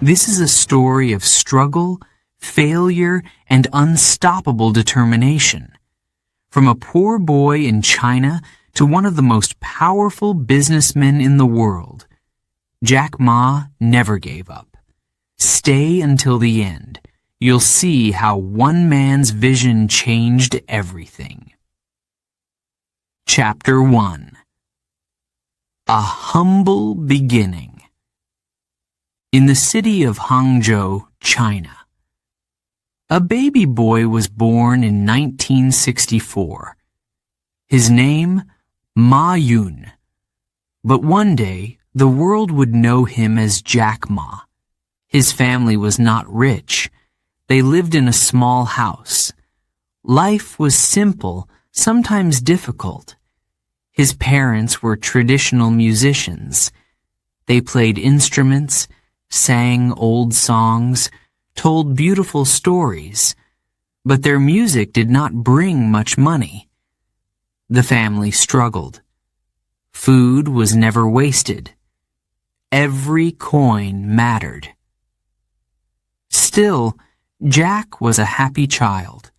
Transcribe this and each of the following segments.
This is a story of struggle, failure, and unstoppable determination. From a poor boy in China to one of the most powerful businessmen in the world, Jack Ma never gave up. Stay until the end. You'll see how one man's vision changed everything. Chapter 1. A Humble Beginning. In the city of Hangzhou, China, a baby boy was born in 1964. His name, Ma Yun. But one day, the world would know him as Jack Ma. His family was not rich. They lived in a small house. Life was simple, sometimes difficult. His parents were traditional musicians. They played instruments, sang old songs, told beautiful stories, but their music did not bring much money. The family struggled. Food was never wasted. Every coin mattered. Still, Jack was a happy child.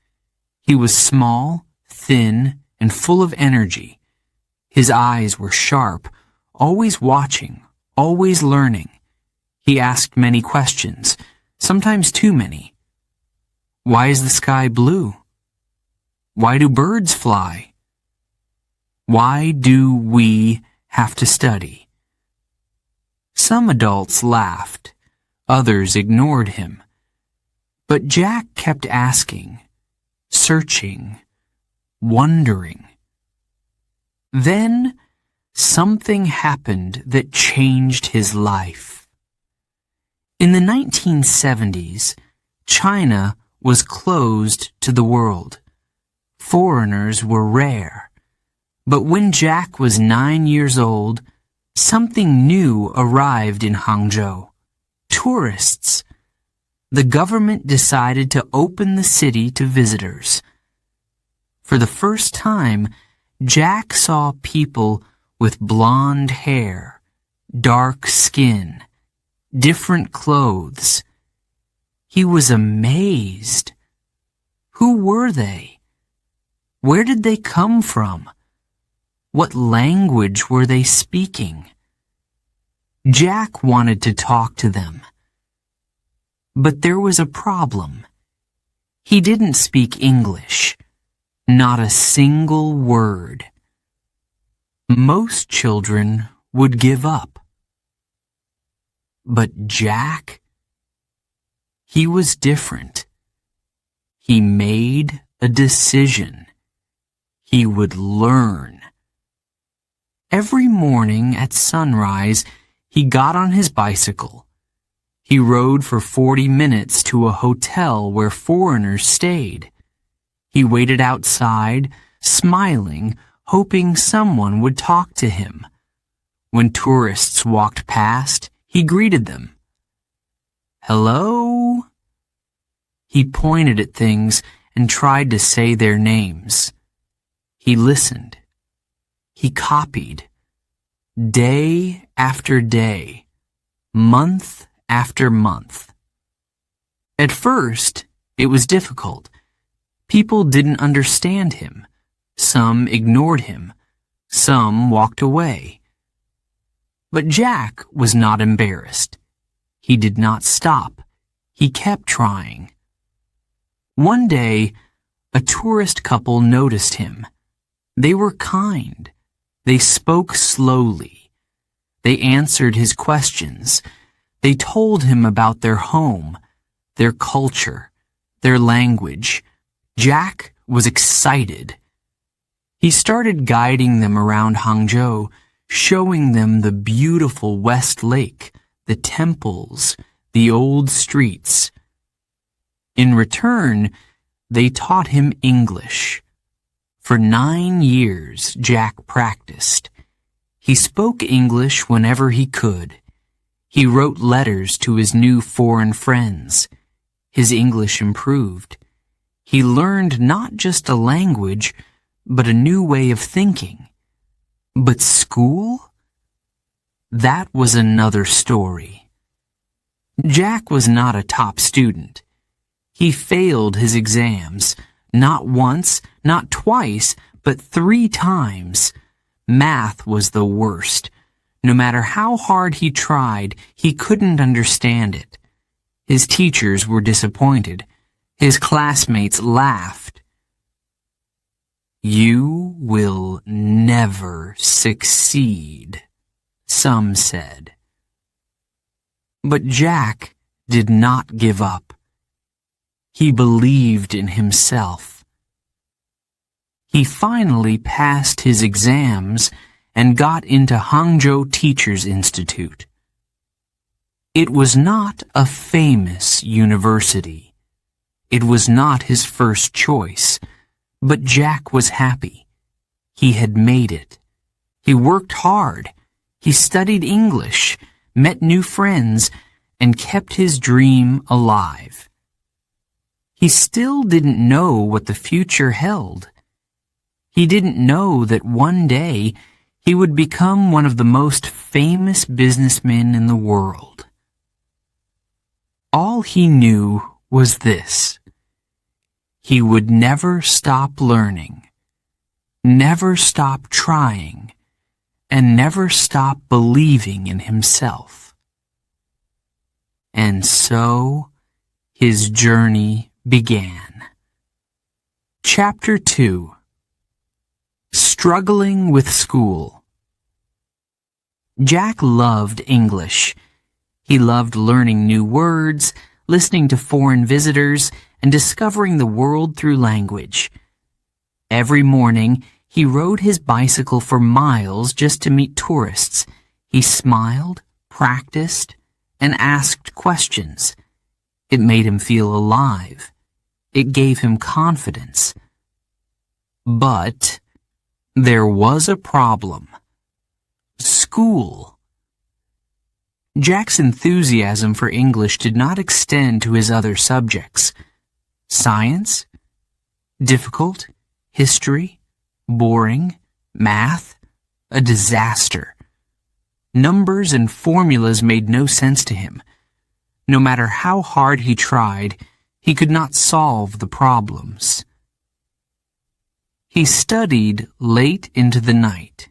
He was small, thin, and full of energy. His eyes were sharp, always watching, always learning. He asked many questions, sometimes too many. Why is the sky blue? Why do birds fly? Why do we have to study? Some adults laughed. Others ignored him. But Jack kept asking, searching, wondering. Then something happened that changed his life. In the 1970s, China was closed to the world. Foreigners were rare. But when Jack was 9 years old, something new arrived in Hangzhou. Tourists. The government decided to open the city to visitors. For the first time, Jack saw people with blonde hair, dark skin, different clothes. He was amazed. Who were they? Where did they come from? What language were they speaking? Jack wanted to talk to them. But there was a problem. He didn't speak English. Not a single word. Most children would give up. But Jack? He was different. He made a decision. He would learn. Every morning at sunrise, he got on his bicycle. He rode for 40 minutes to a hotel where foreigners stayed. He waited outside, smiling, hoping someone would talk to him. When tourists walked past, he greeted them. Hello? He pointed at things and tried to say their names. He listened. He copied. Day after day, month after month. At first, it was difficult. People didn't understand him. Some ignored him. Some walked away. But Jack was not embarrassed. He did not stop. He kept trying. One day, a tourist couple noticed him. They were kind. They spoke slowly. They answered his questions. They told him about their home, their culture, their language. Jack was excited. He started guiding them around Hangzhou, showing them the beautiful West Lake, the temples, the old streets. In return, they taught him English. For 9 years, Jack practiced. He spoke English whenever he could. He wrote letters to his new foreign friends. His English improved. He learned not just a language, but a new way of thinking. But school? That was another story. Jack was not a top student. He failed his exams, not once, not twice, but 3 times. Math was the worst. No matter how hard he tried, he couldn't understand it. His teachers were disappointed. His classmates laughed. "You will never succeed," some said. But Jack did not give up. He believed in himself. He finally passed his exams and got into Hangzhou Teachers Institute. It was not a famous university. It was not his first choice, but Jack was happy. He had made it. He worked hard. He studied English, met new friends, and kept his dream alive. He still didn't know what the future held. He didn't know that one day he would become one of the most famous businessmen in the world. All he knew was this: he would never stop learning, never stop trying, and never stop believing in himself. And so his journey began. Chapter 2: Struggling with School. Jack loved English. He loved learning new words, listening to foreign visitors, and discovering the world through language. Every morning, he rode his bicycle for miles just to meet tourists. He smiled, practiced, and asked questions. It made him feel alive. It gave him confidence. But there was a problem. School. Jack's enthusiasm for English did not extend to his other subjects. Science? Difficult? History? Boring? Math? A disaster. Numbers and formulas made no sense to him. No matter how hard he tried, he could not solve the problems. He studied late into the night.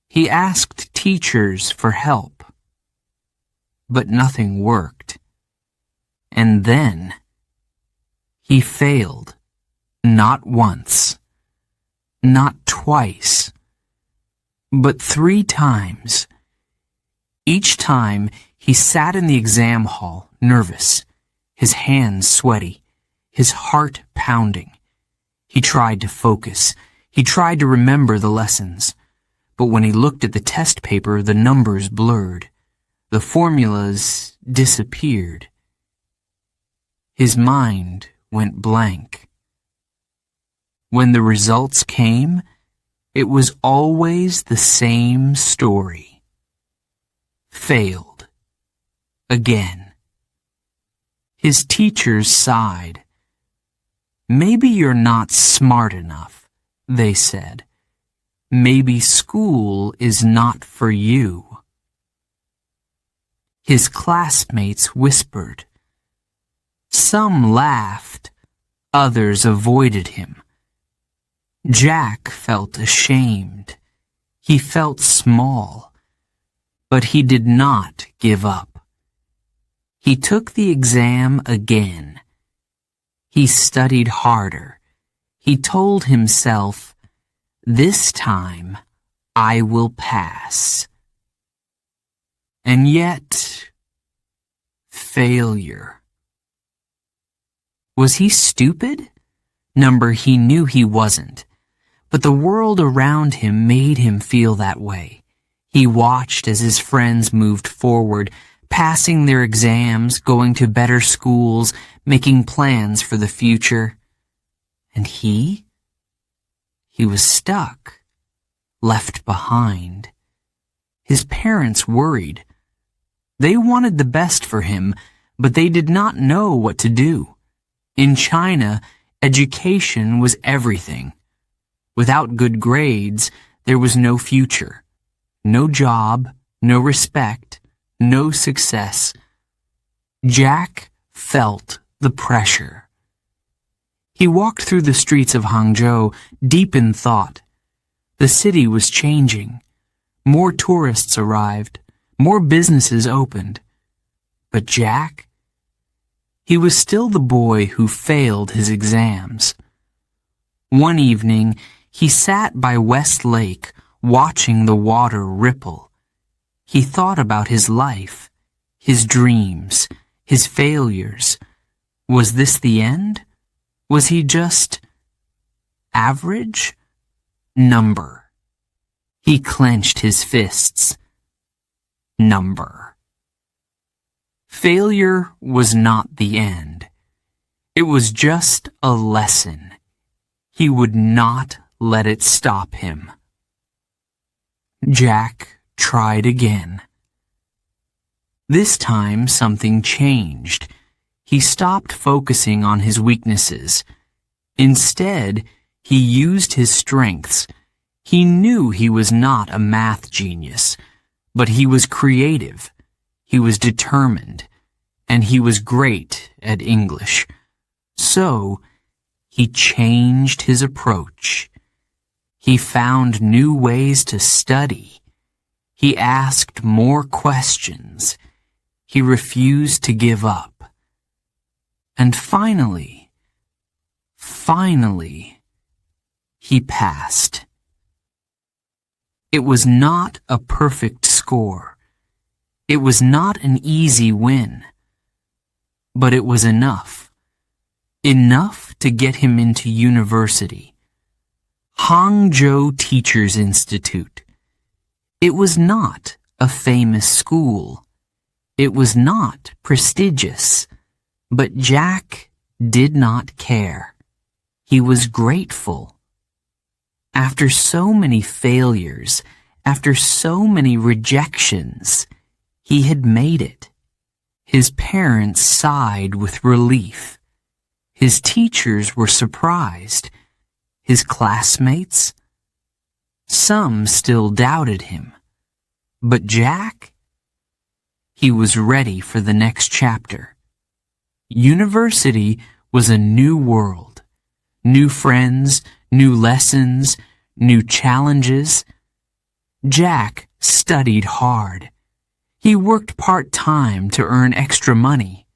He asked teachers for help. But nothing worked. And then he failed. Not once, not twice, but 3 times. Each time he sat in the exam hall, nervous, his hands sweaty, his heart pounding. He tried to focus. He tried to remember the lessons. But when he looked at the test paper, the numbers blurred. The formulas disappeared. His mind went blank. When the results came, it was always the same story. Failed. Again. His teachers sighed. "Maybe you're not smart enough," they said. "Maybe school is not for you." His classmates whispered. Some laughed. Others avoided him. Jack felt ashamed. He felt small. But he did not give up. He took the exam again. He studied harder. He told himself, "This time I will pass." And yet, failure. Was he stupid? He knew he wasn't. But the world around him made him feel that way. He watched as his friends moved forward, passing their exams, going to better schools, making plans for the future. And he? He was stuck, left behind. His parents worried. They wanted the best for him, but they did not know what to do. In China, education was everything. Without good grades, there was no future. No job, no respect, no success. Jack felt the pressure. He walked through the streets of Hangzhou, deep in thought. The city was changing. More tourists arrived. More businesses opened. But Jack? He was still the boy who failed his exams. One evening, he sat by West Lake, watching the water ripple. He thought about his life, his dreams, his failures. Was this the end? Was he just average? Number. He clenched his fists. Number. Failure was not the end. It was just a lesson. He would not let it stop him. Jack tried again. This time something changed. He stopped focusing on his weaknesses. Instead, he used his strengths. He knew he was not a math genius, but he was creative. He was determined, and he was great at English. So, he changed his approach. He found new ways to study. He asked more questions. He refused to give up. And finally, he passed. It was not a perfect score. It was not an easy win. But it was enough. Enough to get him into university. Hangzhou Teachers Institute. It was not a famous school. It was not prestigious. But Jack did not care. He was grateful. After so many failures, after so many rejections, he had made it. His parents sighed with relief. His teachers were surprised. His classmates? Some still doubted him. But Jack? He was ready for the next chapter. University was a new world. New friends, new lessons, new challenges. Jack studied hard. He worked part-time to earn extra money.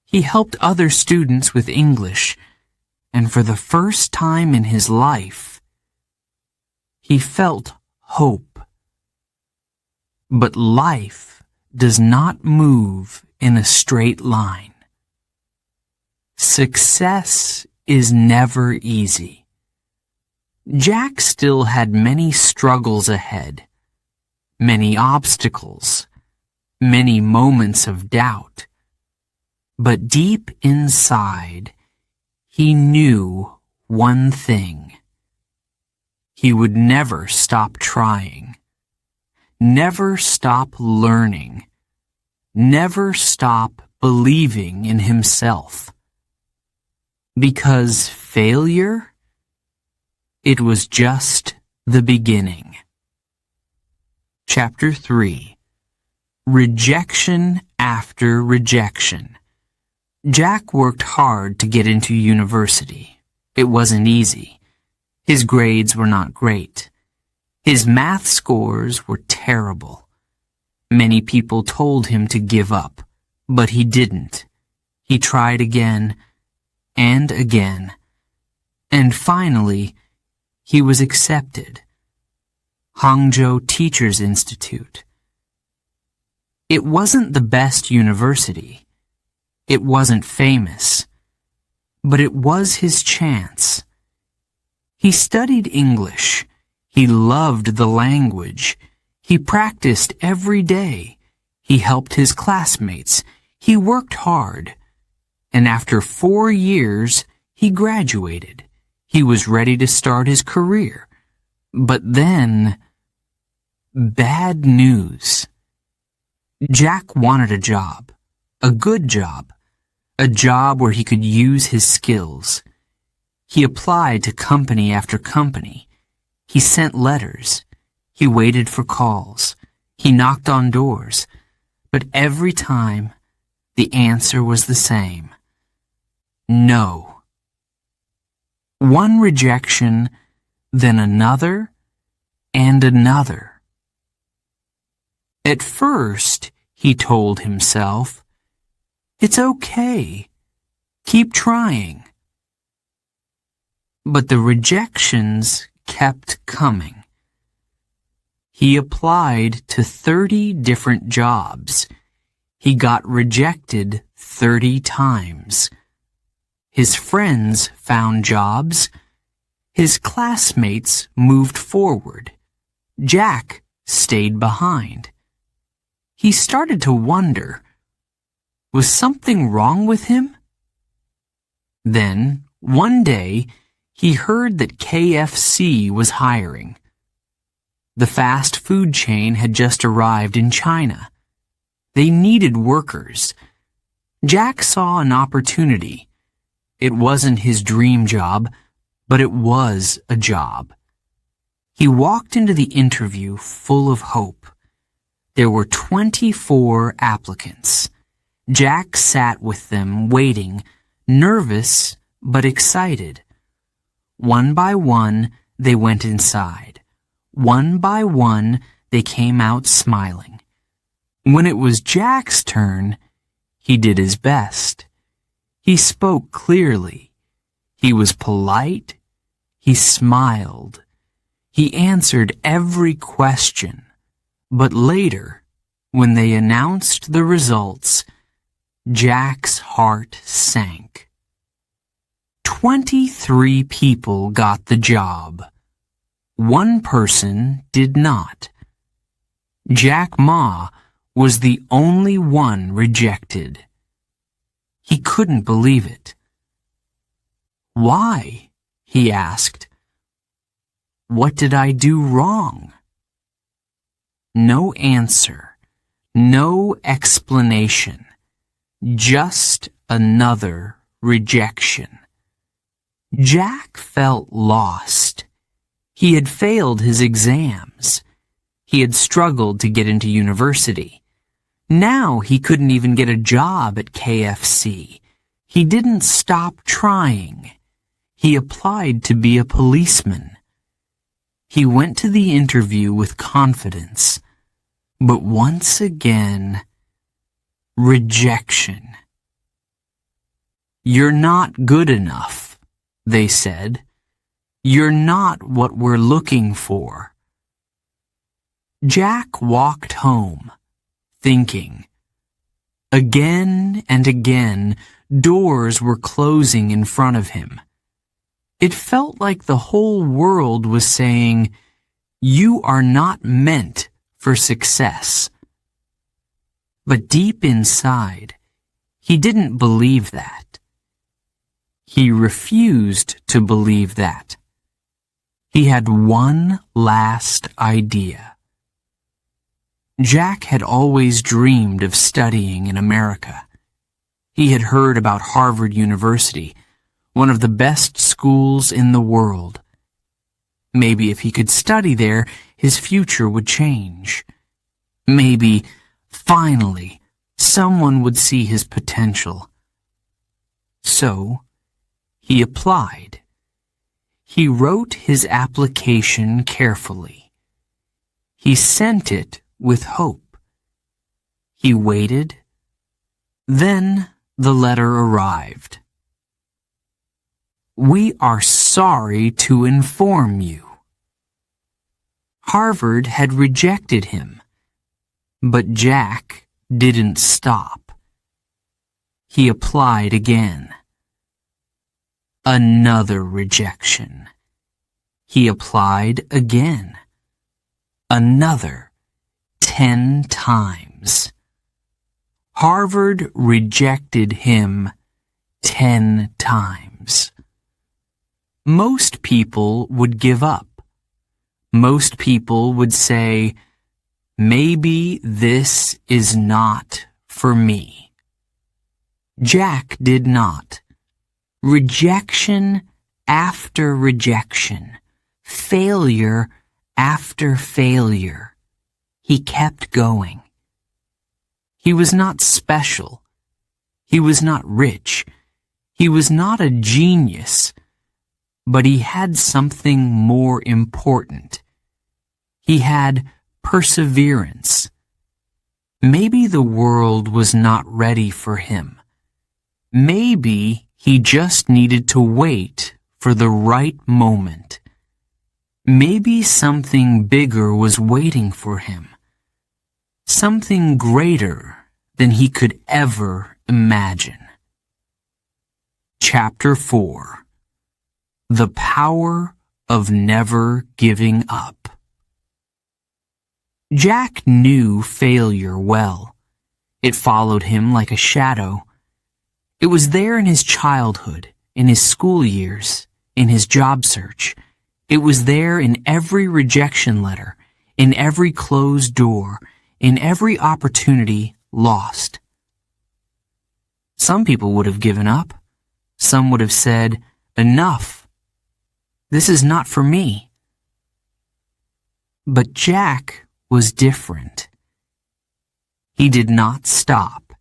He helped other students with English, and for the first time in his life, he felt hope. But life does not move in a straight line. Success is never easy. Jack still had many struggles ahead, many obstacles, many moments of doubt. But deep inside, he knew one thing. He would never stop trying, never stop learning, never stop believing in himself. Because failure, it was just the beginning. Chapter 3. Rejection after rejection. Jack worked hard to get into university. It wasn't easy. His grades were not great. His math scores were terrible. Many people told him to give up, but he didn't. He tried again and again. And finally, he was accepted. Hangzhou Teachers Institute. It wasn't the best university. It wasn't famous. But it was his chance. He studied English. He loved the language. He practiced every day. He helped his classmates. He worked hard. And after 4 years, he graduated. He was ready to start his career. But then, bad news. Jack wanted a job, a good job, a job where he could use his skills. He applied to company after company. He sent letters. He waited for calls. He knocked on doors. But every time, The answer was the same. No. One rejection, then another, and another. At first, he told himself, "It's okay. Keep trying." But the rejections kept coming. He applied to 30 different jobs. He got rejected 30 times. His friends found jobs. His classmates moved forward. Jack stayed behind. He started to wonder, was something wrong with him? Then, one day, he heard that KFC was hiring. The fast food chain had just arrived in China. They needed workers. Jack saw an opportunity. It wasn't his dream job, but it was a job. He walked into the interview full of hope. There were 24 applicants. Jack sat with them, waiting, nervous but excited. One by one, they went inside. One by one, they came out smiling. When it was Jack's turn, he did his best. He spoke clearly. He was polite. He smiled. He answered every question. But later, when they announced the results, Jack's heart sank. 23 people got the job. One person did not. Jack Ma was the only one rejected. He couldn't believe it. "Why?" he asked. "What did I do wrong?" No answer, no explanation, just another rejection. Jack felt lost. He had failed his exams. He had struggled to get into university. Now he couldn't even get a job at KFC. He didn't stop trying. He applied to be a policeman. He went to the interview with confidence. But once again, rejection. "You're not good enough," they said. "You're not what we're looking for." Jack walked home, thinking. Again and again, doors were closing in front of him. It felt like the whole world was saying, "You are not meant for success." But deep inside, he didn't believe that. He refused to believe that. He had one last idea. Jack had always dreamed of studying in America. He had heard about Harvard University, one of the best schools in the world. Maybe if he could study there, his future would change. Maybe, finally, someone would see his potential. So, he applied. He wrote his application carefully. He sent it with hope. He waited. Then the letter arrived. "We are sorry to inform you." Harvard had rejected him, but Jack didn't stop. He applied again. Another rejection. He applied again. Another 10 times. Harvard rejected him 10 times. Most people would give up. Most people would say, "Maybe this is not for me." Jack did not. Rejection after rejection. Failure after failure. He kept going. He was not special. He was not rich. He was not a genius. But he had something more important. He had perseverance. Maybe the world was not ready for him. Maybe he just needed to wait for the right moment. Maybe something bigger was waiting for him. Something greater than he could ever imagine. Chapter 4. The Power of Never Giving Up. Jack knew failure well. It followed him like a shadow. It was there in his childhood, in his school years, in his job search. It was there in every rejection letter, in every closed door, in every opportunity lost. Some people would have given up. Some would have said, "Enough. This is not for me." But Jack was different. He did not stop.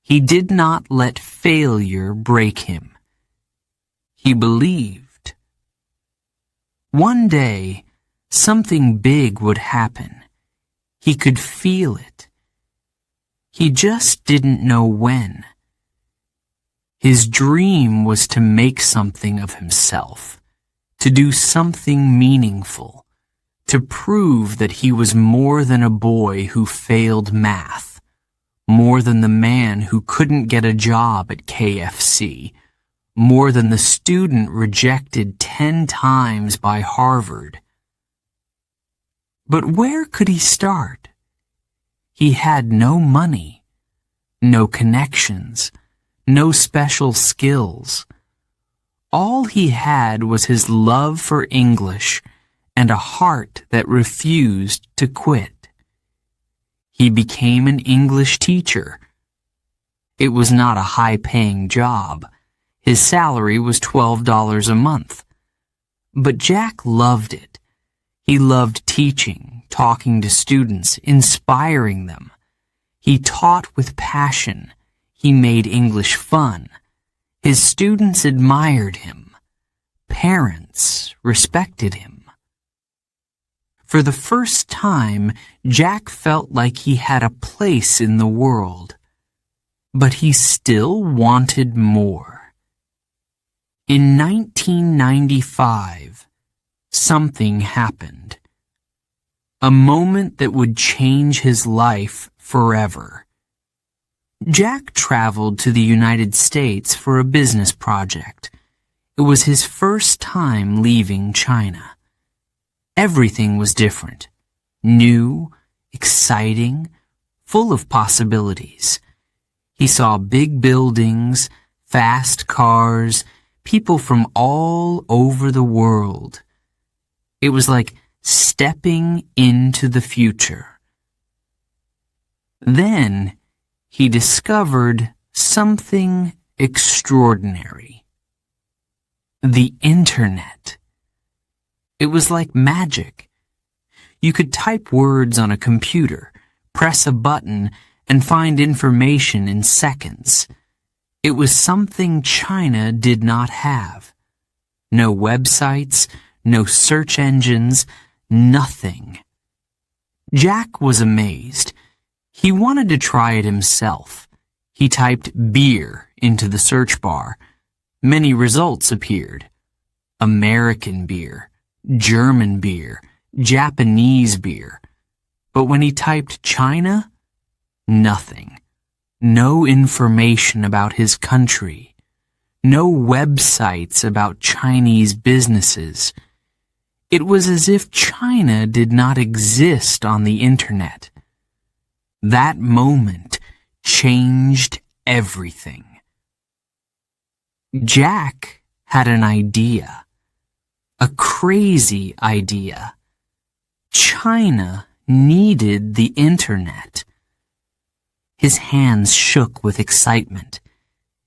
He did not let failure break him. He believed. One day, something big would happen. He could feel it. He just didn't know when. His dream was to make something of himself, to do something meaningful, to prove that he was more than a boy who failed math, more than the man who couldn't get a job at KFC, more than the student rejected 10 times by Harvard. But where could he start? He had no money, no connections, no special skills. All he had was his love for English and a heart that refused to quit. He became an English teacher. It was not a high-paying job. His salary was $12 a month. But Jack loved it. He loved teaching, talking to students, inspiring them. He taught with passion. He made English fun. His students admired him. Parents respected him. For the first time, Jack felt like he had a place in the world. But he still wanted more. In 1995, something happened. A moment that would change his life forever. Jack traveled to the United States for a business project. It was his first time leaving China. Everything was different. New, exciting, full of possibilities. He saw big buildings, fast cars, people from all over the world. It was like stepping into the future. Then he discovered something extraordinary. The Internet. It was like magic. You could type words on a computer, press a button, and find information in seconds. It was something China did not have. No websites, no search engines, nothing. Jack was amazed. He wanted to try it himself. He typed beer into the search bar. Many results appeared. American beer, German beer, Japanese beer. But when he typed China, nothing. No information about his country. No websites about Chinese businesses. It was as if China did not exist on the Internet. That moment changed everything. Jack had an idea. A crazy idea. China needed the Internet. His hands shook with excitement.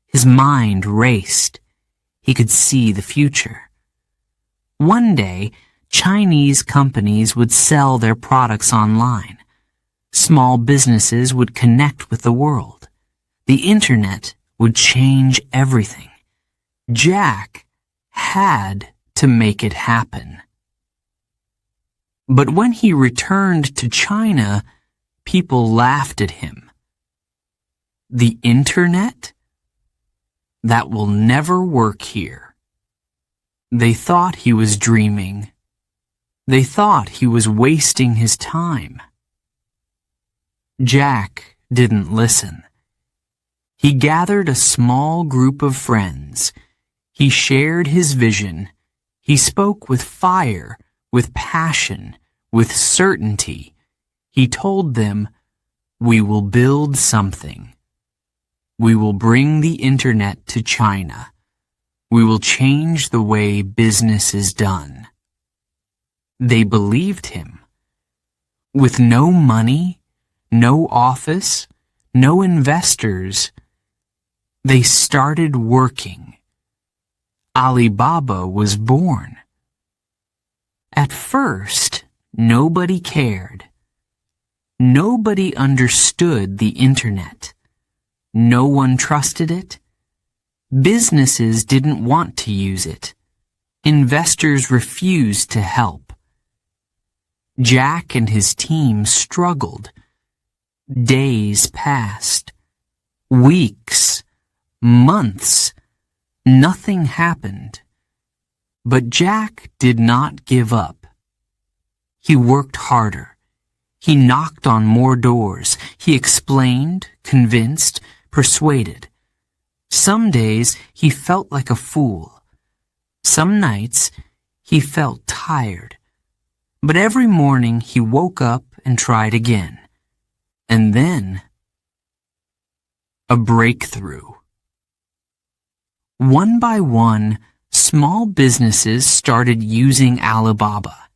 His mind raced. He could see the future. One day, Chinese companies would sell their products online. Small businesses would connect with the world. The internet would change everything. Jack had to make it happen. But when he returned to China, people laughed at him. The internet? That will never work here. They thought he was dreaming. They thought he was wasting his time. Jack didn't listen. He gathered a small group of friends. He shared his vision. He spoke with fire, with passion, with certainty. He told them, "We will build something. We will bring the internet to China. We will change the way business is done." They believed him. With no money, no office, no investors, they started working. Alibaba was born. At first, nobody cared. Nobody understood the internet. No one trusted it. Businesses didn't want to use it. Investors refused to help. Jack and his team struggled. Days passed. Weeks. Months. Nothing happened. But Jack did not give up. He worked harder. He knocked on more doors. He explained, convinced, persuaded. Some days he felt like a fool. Some nights he felt tired. But every morning he woke up and tried again. And then, a breakthrough. One by one, small businesses started using Alibaba.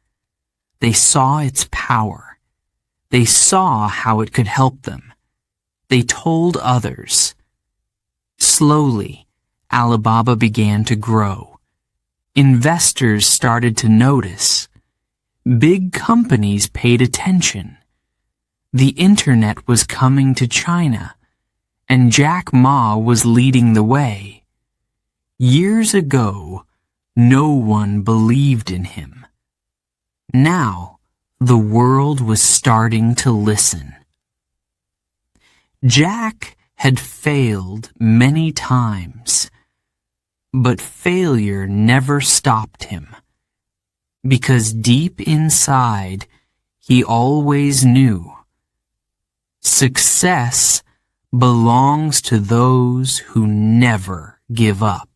They saw its power. They saw how it could help them. They told others. Slowly, Alibaba began to grow. Investors started to notice. Big companies paid attention. The internet was coming to China, and Jack Ma was leading the way. Years ago, no one believed in him. Now, the world was starting to listen. Jack had failed many times, but failure never stopped him. Because deep inside, he always knew success belongs to those who never give up.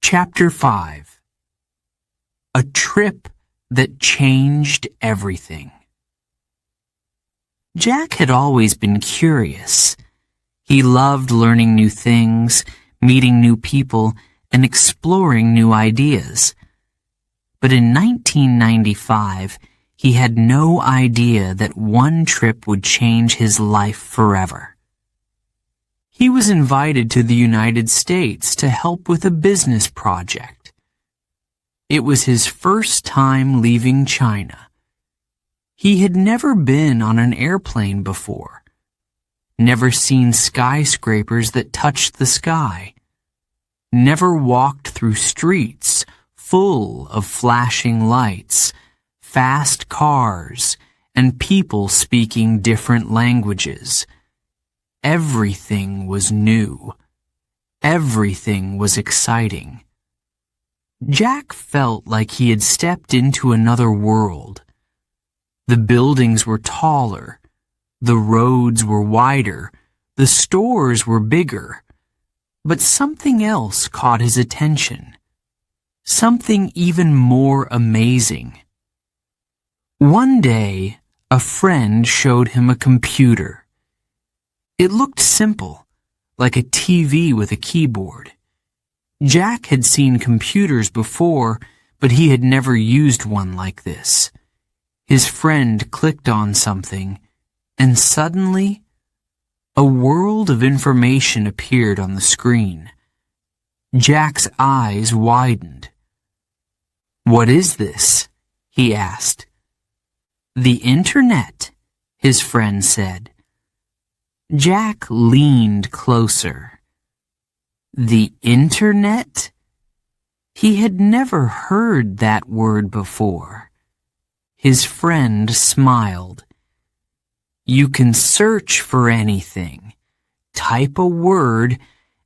Chapter 5. A trip that changed everything. Jack had always been curious. He loved learning new things, meeting new people, and exploring new ideas. But in 1995, he had no idea that one trip would change his life forever. He was invited to the United States to help with a business project. It was his first time leaving China. He had never been on an airplane before, never seen skyscrapers that touched the sky, never walked through streets full of flashing lights, fast cars, and people speaking different languages. Everything was new. Everything was exciting. Jack felt like he had stepped into another world. The buildings were taller, the roads were wider, the stores were bigger. But something else caught his attention. Something even more amazing. One day, a friend showed him a computer. It looked simple, like a TV with a keyboard. Jack had seen computers before, but he had never used one like this. His friend clicked on something, and suddenly, a world of information appeared on the screen. Jack's eyes widened. "What is this?" he asked. "The internet," his friend said. Jack leaned closer. The internet? He had never heard that word before. His friend smiled. You can search for anything. Type a word,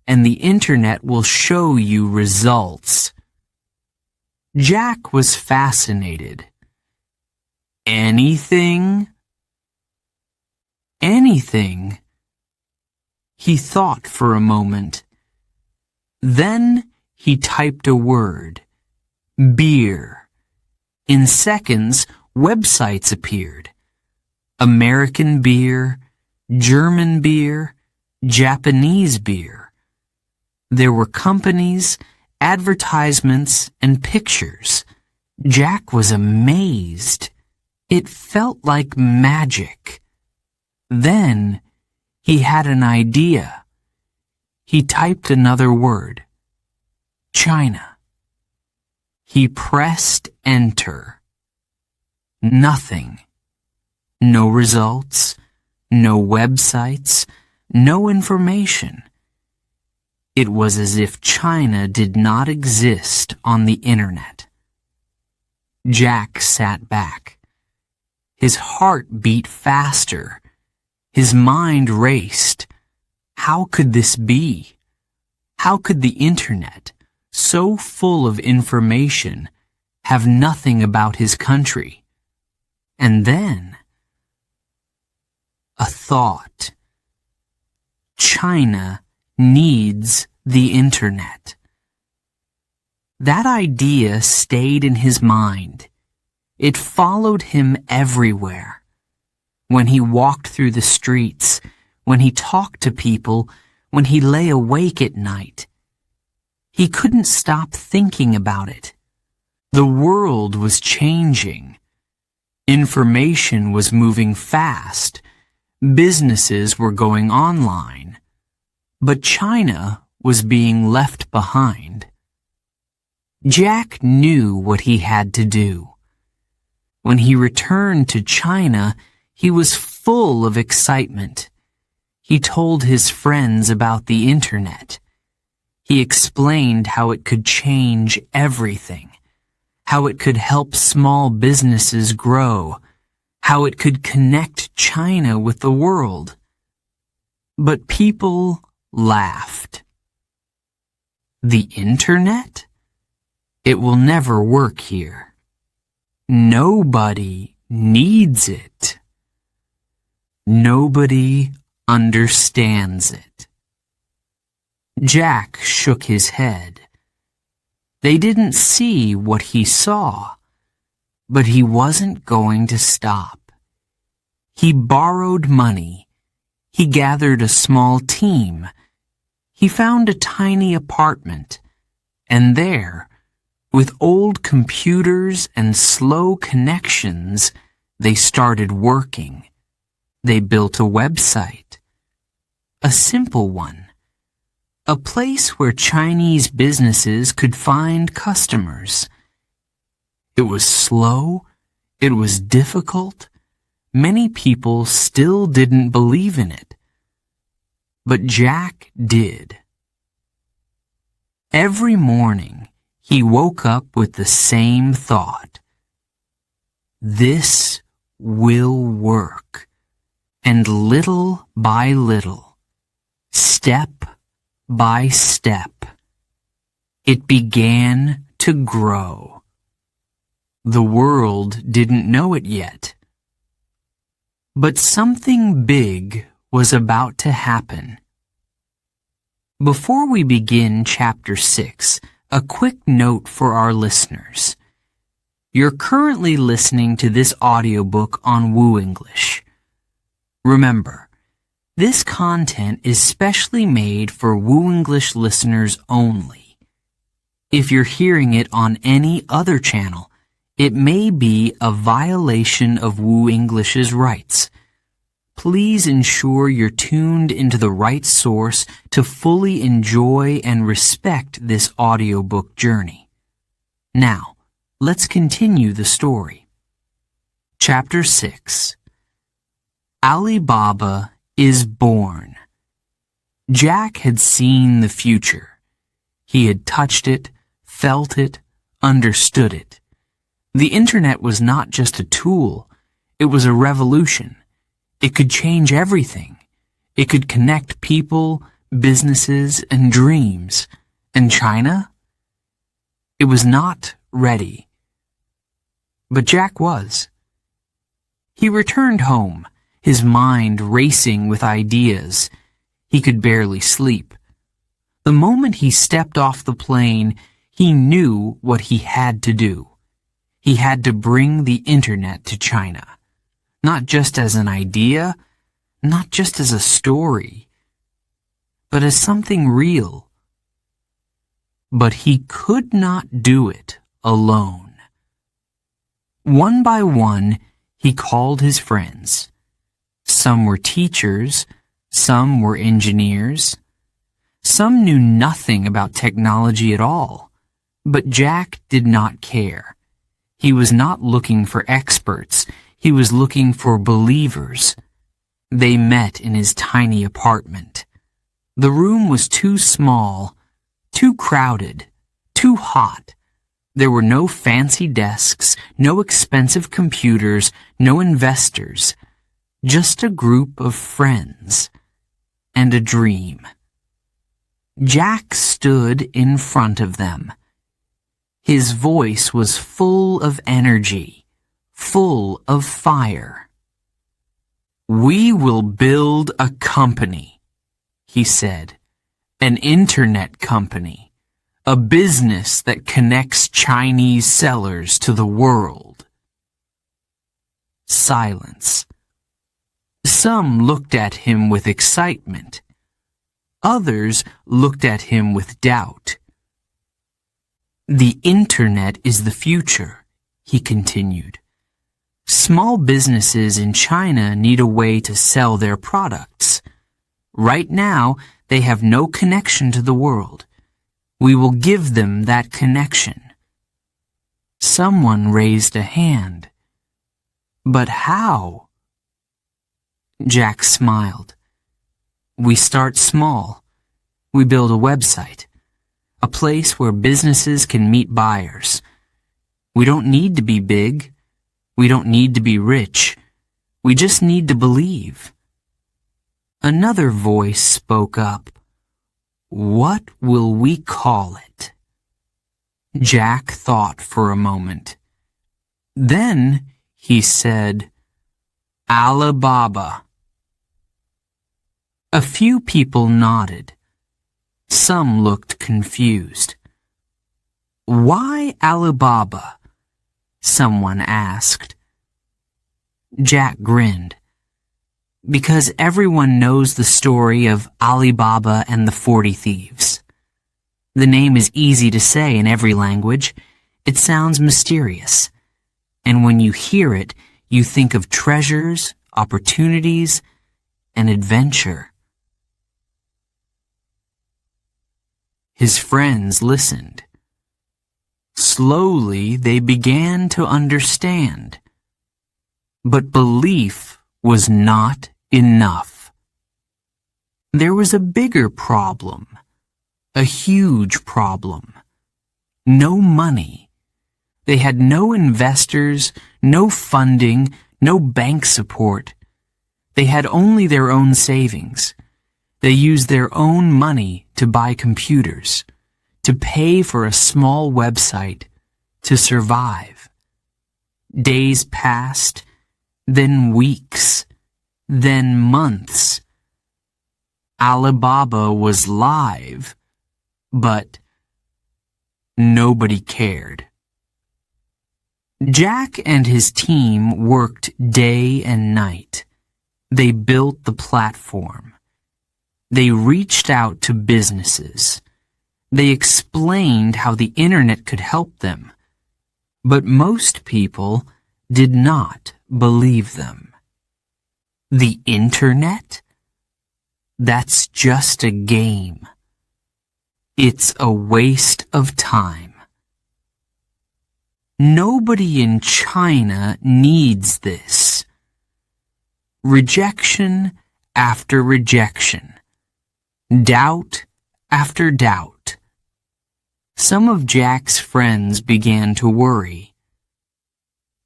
and the internet will show you results. Jack was fascinated. Anything? Anything? He thought for a moment. Then he typed a word. Beer. In seconds, websites appeared. American beer, German beer, Japanese beer. There were companies, advertisements, and pictures. Jack was amazed. It felt like magic. Then he had an idea. He typed another word. China. He pressed enter. Nothing. No results, no websites, no information. It was as if China did not exist on the internet. Jack sat back. His heart beat faster. His mind raced. How could this be? How could the internet, so full of information, have nothing about his country? And then, a thought. China needs the internet. That idea stayed in his mind. It followed him everywhere. When he walked through the streets, when he talked to people, when he lay awake at night. He couldn't stop thinking about it. The world was changing. Information was moving fast. Businesses were going online. But China was being left behind. Jack knew what he had to do. When he returned to China, he was full of excitement. He told his friends about the internet. He explained how it could change everything, how it could help small businesses grow, how it could connect China with the world. But people laughed. The internet? It will never work here. Nobody needs it. Nobody understands it. Jack shook his head. They didn't see what he saw, but he wasn't going to stop. He borrowed money. He gathered a small team. He found a tiny apartment, and there, with old computers and slow connections, they started working. They built a website. A simple one. A place where Chinese businesses could find customers. It was slow. It was difficult. Many people still didn't believe in it. But Jack did. Every morning, he woke up with the same thought. This will work. And little by little, step by step, it began to grow. The world didn't know it yet. But something big was about to happen. Before we begin Chapter 6, a quick note for our listeners. You're currently listening to this audiobook on Woo English. Remember, this content is specially made for Woo English listeners only. If you're hearing it on any other channel, it may be a violation of Woo English's rights. Please ensure you're tuned into the right source to fully enjoy and respect this audiobook journey. Now, let's continue the story. Chapter 6. Alibaba is born. Jack had seen the future. He had touched it, felt it, understood it. The internet was not just a tool. It was a revolution. It could change everything. It could connect people, businesses, and dreams. And China? It was not ready. But Jack was. He returned home, his mind racing with ideas. He could barely sleep. The moment he stepped off the plane, he knew what he had to do. He had to bring the internet to China. Not just as an idea, not just as a story, but as something real. But he could not do it alone. One by one, he called his friends. Some were teachers, some were engineers. Some knew nothing about technology at all, but Jack did not care. He was not looking for experts, he was looking for believers. They met in his tiny apartment. The room was too small, too crowded, too hot. There were no fancy desks, no expensive computers, no investors, just a group of friends and a dream. Jack stood in front of them. His voice was full of energy, full of fire. "We will build a company," he said, "an internet company, a business that connects Chinese sellers to the world." Silence. Some looked at him with excitement. Others looked at him with doubt. "The internet is the future," he continued. "Small businesses in China need a way to sell their products. Right now, they have no connection to the world. We will give them that connection." Someone raised a hand. "But how?" Jack smiled. "We start small. We build a website, a place where businesses can meet buyers. We don't need to be big. We don't need to be rich. We just need to believe." Another voice spoke up. "What will we call it?" Jack thought for a moment. Then he said, "Alibaba." A few people nodded. Some looked confused. "Why Alibaba?" someone asked. Jack grinned. "Because everyone knows the story of Alibaba and the 40 Thieves. The name is easy to say in every language. It sounds mysterious. And when you hear it, you think of treasures, opportunities, and adventure." His friends listened. Slowly, they began to understand. But belief was not enough. There was a bigger problem, a huge problem. No money. They had no investors, no funding, no bank support. They had only their own savings. They used their own money to buy computers, to pay for a small website, to survive. Days passed, then weeks, then months. Alibaba was live, but nobody cared. Jack and his team worked day and night. They built the platform. They reached out to businesses. They explained how the internet could help them. But most people did not believe them. The internet? That's just a game. It's a waste of time. Nobody in China needs this. Rejection, after rejection, doubt after doubt. Some of Jack's friends began to worry.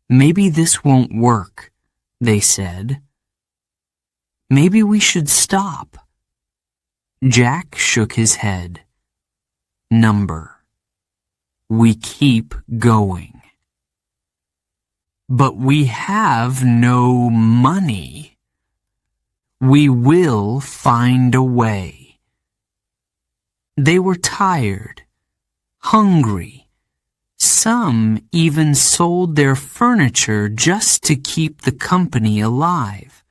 "Maybe this won't work," they said. "Maybe we should stop." Jack shook his head. "Number. We keep going." "But we have no money." "We will find a way." They were tired, hungry. Some even sold their furniture just to keep the company alive.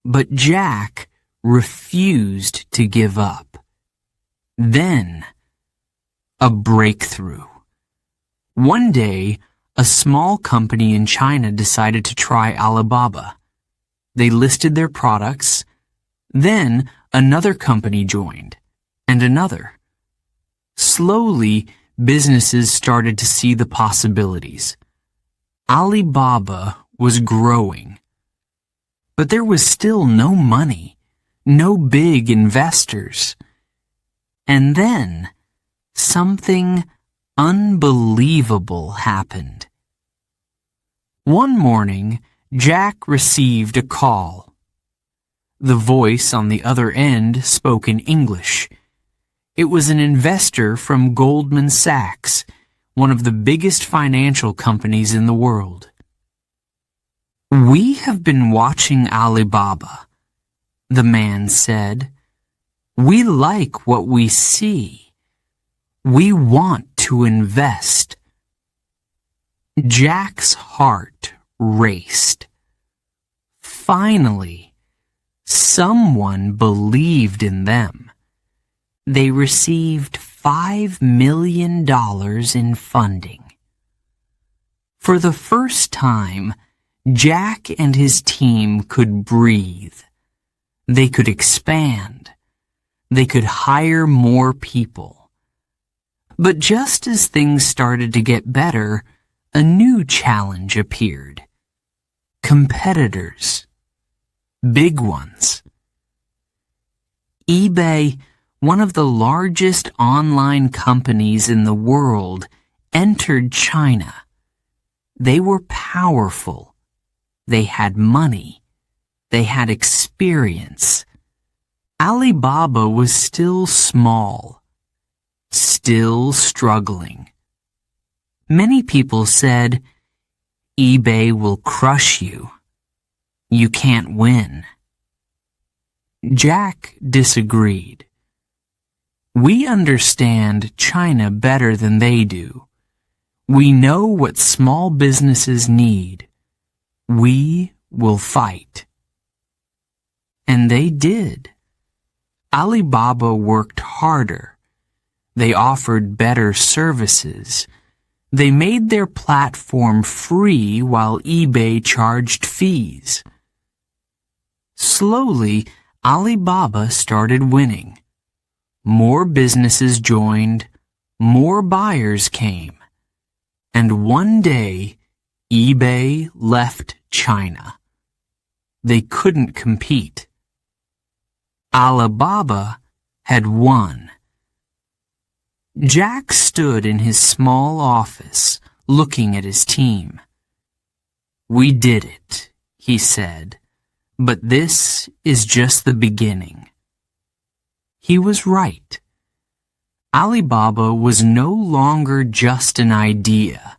But Jack refused to give up. Then, a breakthrough. One day, a small company in China decided to try Alibaba. They listed their products. Then, another company joined, and another. Slowly, businesses started to see the possibilities. Alibaba was growing. But there was still no money, no big investors. And then, something unbelievable happened. One morning, Jack received a call. The voice on the other end spoke in English. It was an investor from Goldman Sachs, one of the biggest financial companies in the world. "We have been watching Alibaba," the man said. "We like what we see. We want to invest." Jack's heart raced. Finally, someone believed in them. They received $5 million in funding. For the first time, Jack and his team could breathe. They could expand. They could hire more people. But just as things started to get better, a new challenge appeared. Competitors. Big ones. eBay, one of the largest online companies in the world, entered China. They were powerful. They had money. They had experience. Alibaba was still small, still struggling. Many people said, "eBay will crush you. You can't win." Jack disagreed. "We understand China better than they do. We know what small businesses need. We will fight." And they did. Alibaba worked harder. They offered better services. They made their platform free while eBay charged fees. Slowly, Alibaba started winning. More businesses joined, more buyers came. And one day, eBay left China. They couldn't compete. Alibaba had won. Jack stood in his small office, looking at his team. "We did it," he said, "but this is just the beginning." He was right. Alibaba was no longer just an idea.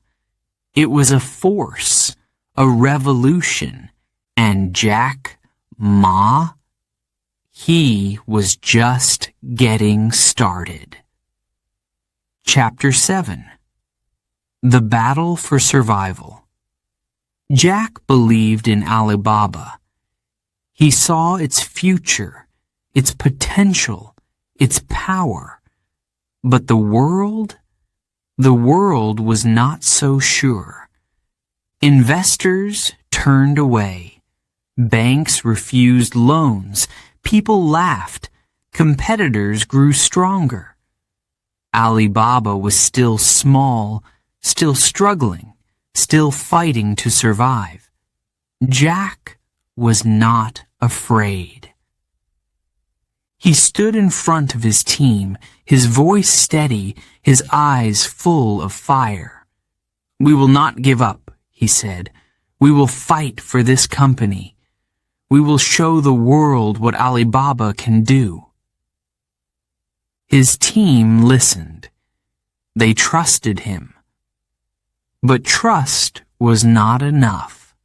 It was a force, a revolution, and Jack Ma, he was just getting started. Chapter 7. The Battle for Survival. Jack believed in Alibaba. He saw its future, its potential, its power. But the world was not so sure. Investors turned away. Banks refused loans. People laughed. Competitors grew stronger. Alibaba was still small, still struggling, still fighting to survive. Jack was not afraid. He stood in front of his team, his voice steady, his eyes full of fire. "We will not give up," he said. "We will fight for this company. We will show the world what Alibaba can do." His team listened. They trusted him. But trust was not enough.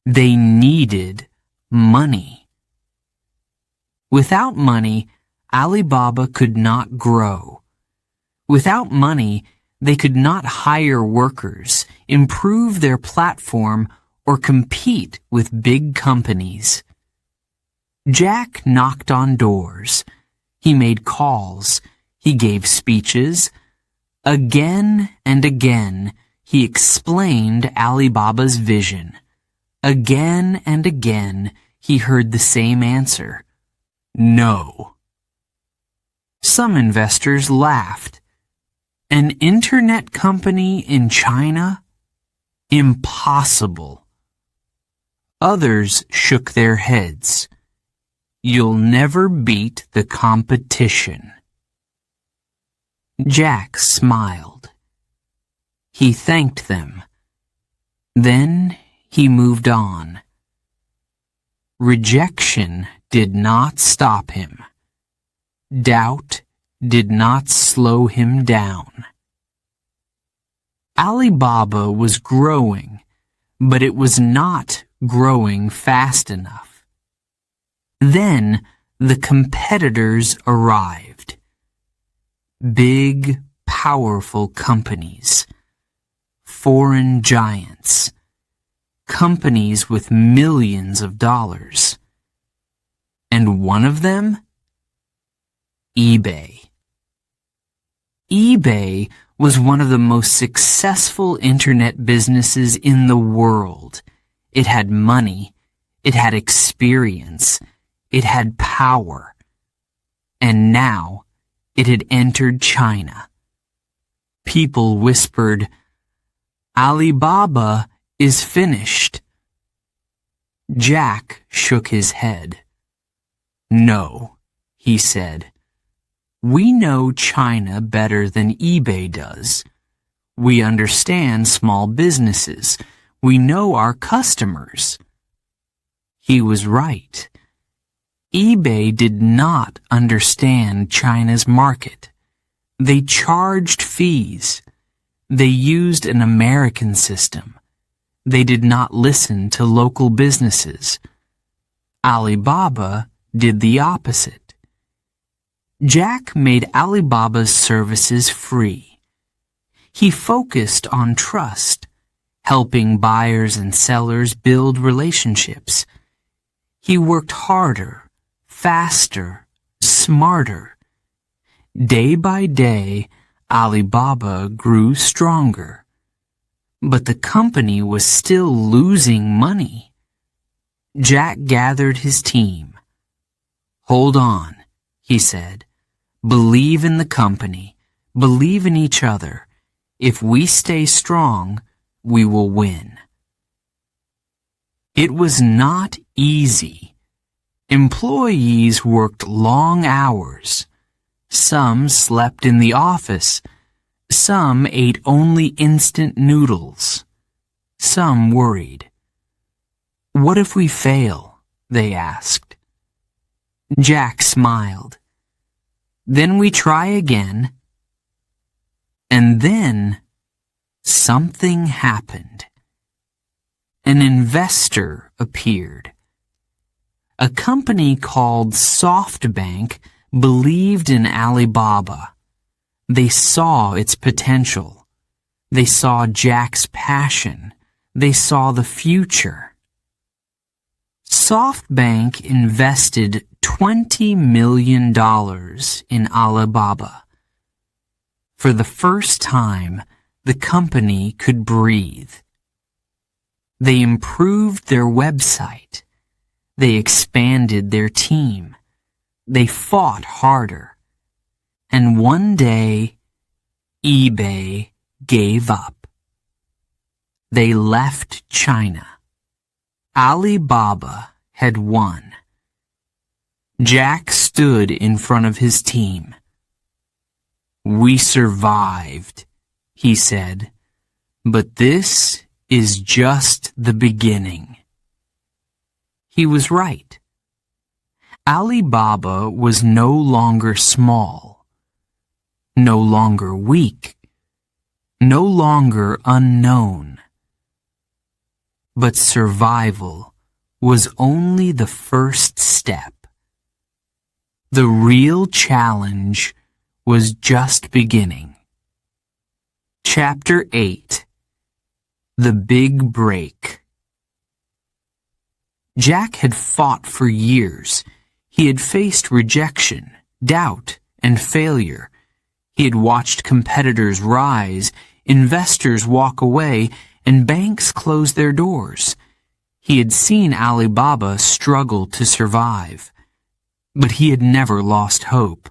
They needed money. Without money, Alibaba could not grow. Without money, they could not hire workers, improve their platform, or compete with big companies. Jack knocked on doors. He made calls. He gave speeches. Again and again, he explained Alibaba's vision. Again and again, he heard the same answer: no. Some investors laughed. An internet company in China? Impossible. Others shook their heads. You'll never beat the competition. Jack smiled. He thanked them. Then he moved on. Rejection did not stop him. Doubt did not slow him down. Alibaba was growing, but it was not growing fast enough. Then the competitors arrived. Big, powerful companies. Foreign giants. Companies with millions of dollars. And one of them? eBay. eBay was one of the most successful internet businesses in the world. It had money. It had experience. It had power. And now it had entered China. People whispered, Alibaba is finished. Jack shook his head. No, he said. We know China better than eBay does. We understand small businesses. We know our customers. He was right. eBay did not understand China's market. They charged fees. They used an American system. They did not listen to local businesses. Alibaba did the opposite. Jack made Alibaba's services free. He focused on trust, helping buyers and sellers build relationships. He worked harder, faster, smarter. Day by day, Alibaba grew stronger. But the company was still losing money. Jack gathered his team. Hold on, he said. Believe in the company. Believe in each other. If we stay strong, we will win. It was not easy. Employees worked long hours. Some slept in the office. Some ate only instant noodles. Some worried. What if we fail? They asked. Jack smiled. Then we try again. And then something happened. An investor appeared. A company called SoftBank believed in Alibaba. They saw its potential. They saw Jack's passion. They saw the future. SoftBank invested $20 million in Alibaba. For the first time, the company could breathe. They improved their website. They expanded their team. They fought harder. And one day, eBay gave up. They left China. Alibaba had won. Jack stood in front of his team. "We survived," he said, "but this is just the beginning." He was right. Alibaba was no longer small, no longer weak, no longer unknown. But survival was only the first step. The real challenge was just beginning. Chapter 8. The Big Break. Jack had fought for years. He had faced rejection, doubt, and failure. He had watched competitors rise, investors walk away, and banks close their doors. He had seen Alibaba struggle to survive, but he had never lost hope.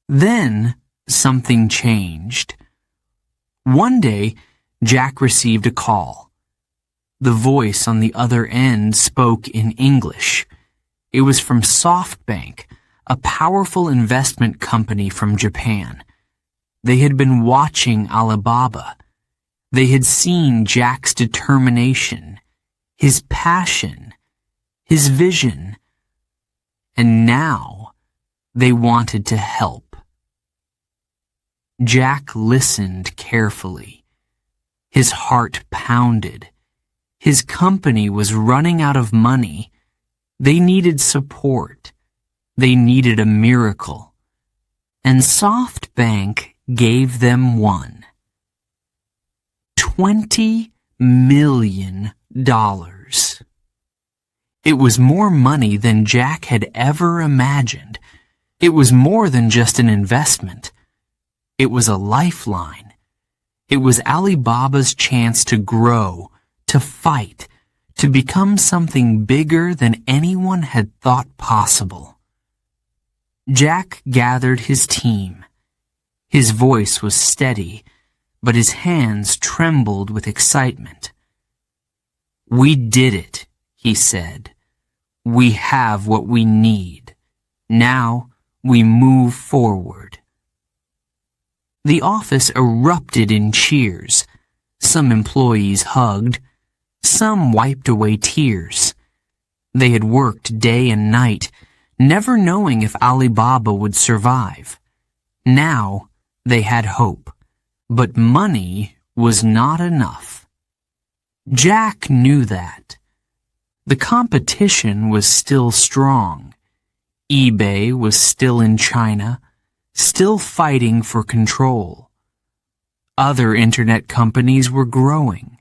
Then something changed. One day, Jack received a call. The voice on the other end spoke in English. It was from SoftBank, a powerful investment company from Japan. They had been watching Alibaba. They had seen Jack's determination, his passion, his vision, and now they wanted to help. Jack listened carefully. His heart pounded. His company was running out of money. They needed support. They needed a miracle. And SoftBank gave them one. $20 million. It was more money than Jack had ever imagined. It was more than just an investment. It was a lifeline. It was Alibaba's chance to grow, to fight, to become something bigger than anyone had thought possible. Jack gathered his team. His voice was steady, but his hands trembled with excitement. "We did it," he said. "We have what we need. Now we move forward." The office erupted in cheers. Some employees hugged. Some wiped away tears. They had worked day and night, never knowing if Alibaba would survive. Now they had hope, but money was not enough. Jack knew that. The competition was still strong. eBay was still in China, still fighting for control. Other internet companies were growing.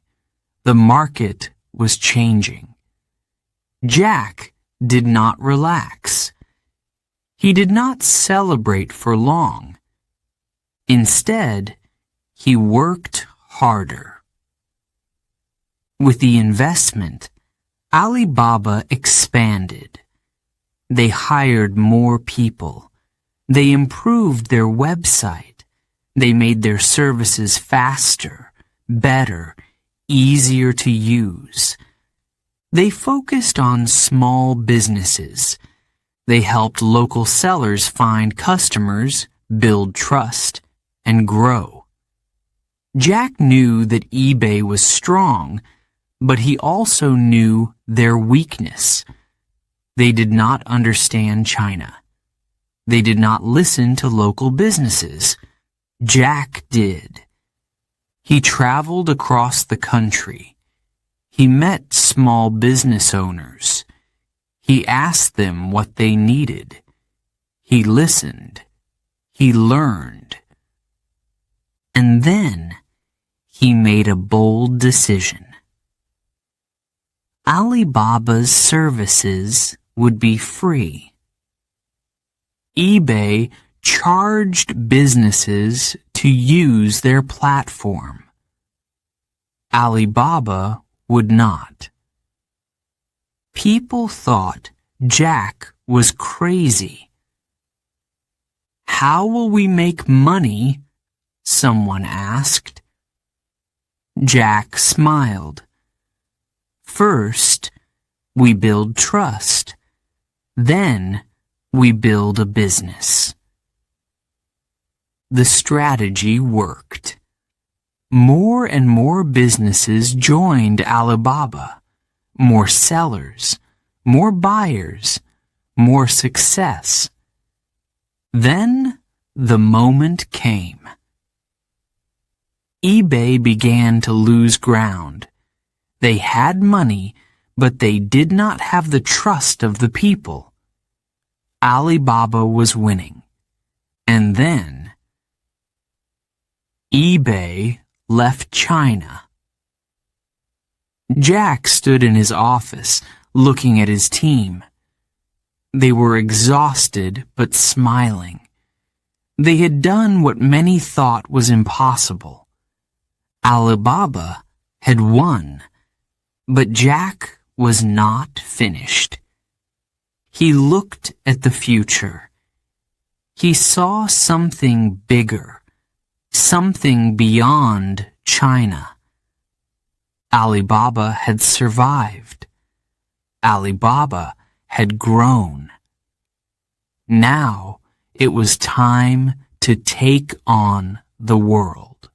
The market was changing. Jack did not relax. He did not celebrate for long. Instead, he worked harder. With the investment, Alibaba expanded. They hired more people. They improved their website. They made their services faster, better, easier to use. They focused on small businesses. They helped local sellers find customers, build trust, and grow. Jack knew that eBay was strong, but he also knew their weakness. They did not understand China. They did not listen to local businesses. Jack did. He traveled across the country. He met small business owners. He asked them what they needed. He listened. He learned. And then he made a bold decision. Alibaba's services would be free. eBay charged businesses to use their platform. Alibaba would not. People thought Jack was crazy. "How will we make money?" someone asked. Jack smiled. "First, we build trust. Then we build a business. The strategy worked. More and more businesses joined Alibaba. More sellers, more buyers, more success. Then the moment came. eBay began to lose ground. They had money, but they did not have the trust of the people. Alibaba was winning. And then eBay left China. Jack stood in his office, looking at his team. They were exhausted but smiling. They had done what many thought was impossible. Alibaba had won, but Jack was not finished. He looked at the future. He saw something bigger, something beyond China. Alibaba had survived. Alibaba had grown. Now it was time to take on the world.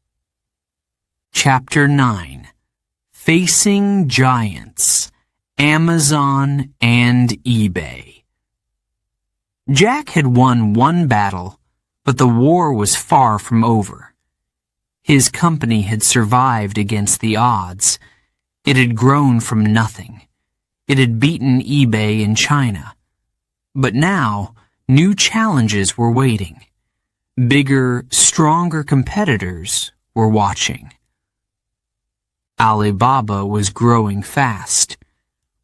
Chapter 9. Facing Giants, Amazon and eBay. Jack had won one battle, but the war was far from over. His company had survived against the odds. It had grown from nothing. It had beaten eBay in China. But now, new challenges were waiting. Bigger, stronger competitors were watching. Alibaba was growing fast.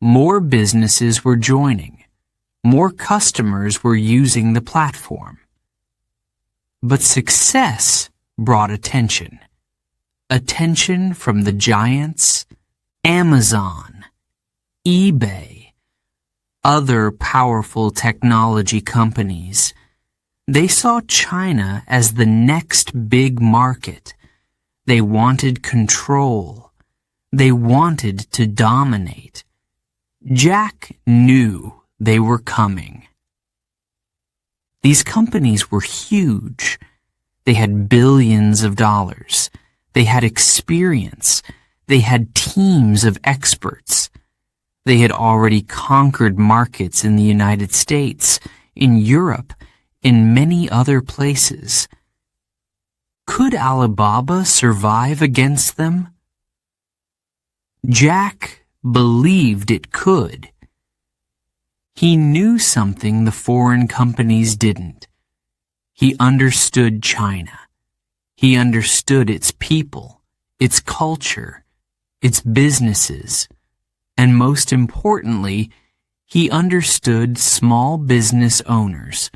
More businesses were joining. More customers were using the platform. But success brought attention. Attention from the giants, Amazon, eBay, other powerful technology companies. They saw China as the next big market. They wanted control. They wanted to dominate. Jack knew they were coming. These companies were huge. They had billions of dollars. They had experience. They had teams of experts. They had already conquered markets in the United States, in Europe, in many other places. Could Alibaba survive against them? Jack believed it could. He knew something the foreign companies didn't. He understood China. He understood its people, its culture, its businesses, and most importantly, he understood small business owners,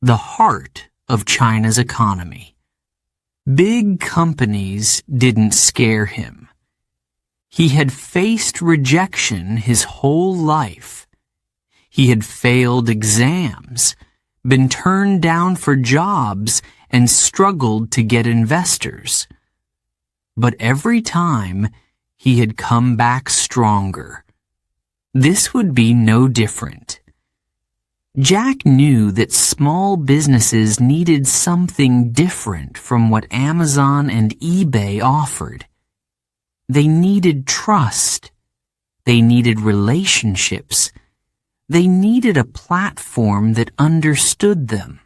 the heart of China's economy. Big companies didn't scare him. He had faced rejection his whole life. He had failed exams, been turned down for jobs, and struggled to get investors. But every time, he had come back stronger. This would be no different. Jack knew that small businesses needed something different from what Amazon and eBay offered. They needed trust. They needed relationships. They needed a platform that understood them,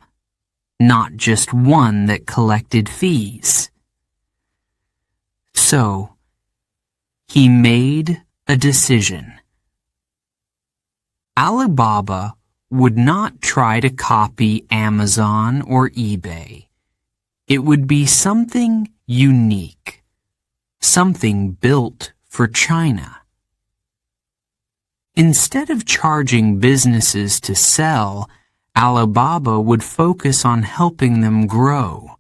not just one that collected fees. So, he made a decision. Alibaba would not try to copy Amazon or eBay. It would be something unique, something built for China. Instead of charging businesses to sell, Alibaba would focus on helping them grow.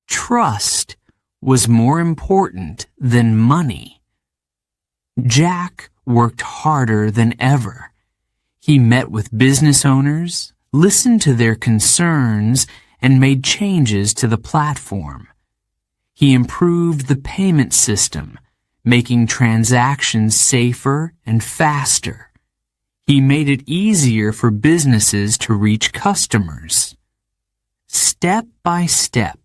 Trust was more important than money. Jack worked harder than ever. He met with business owners, listened to their concerns, and made changes to the platform. He improved the payment system, making transactions safer and faster. He made it easier for businesses to reach customers. Step by step,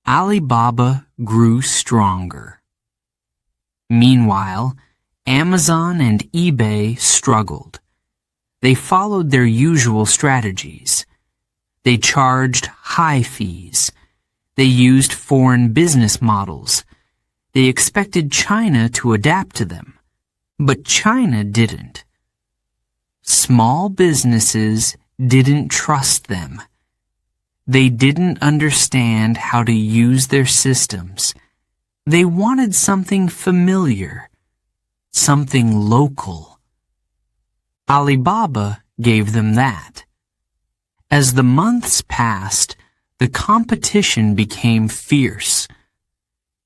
Alibaba grew stronger. Meanwhile, Amazon and eBay struggled. They followed their usual strategies. They charged high fees. They used foreign business models. They expected China to adapt to them. But China didn't. Small businesses didn't trust them. They didn't understand how to use their systems. They wanted something familiar, something local. Alibaba gave them that. As the months passed, the competition became fierce.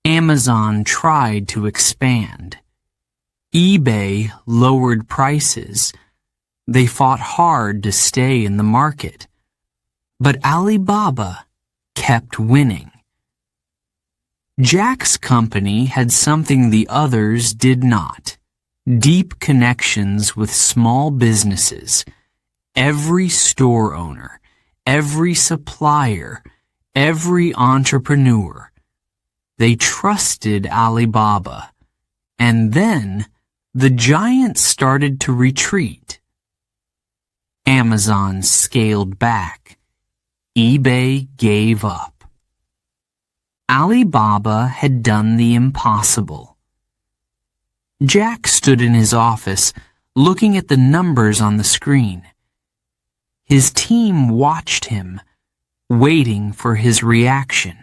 Amazon tried to expand. eBay lowered prices. They fought hard to stay in the market. But Alibaba kept winning. Jack's company had something the others did not: deep connections with small businesses. Every store owner, every supplier, every entrepreneur. They trusted Alibaba. And then the giant started to retreat. Amazon scaled back. eBay gave up. Alibaba had done the impossible. Jack stood in his office, looking at the numbers on the screen. His team watched him, waiting for his reaction.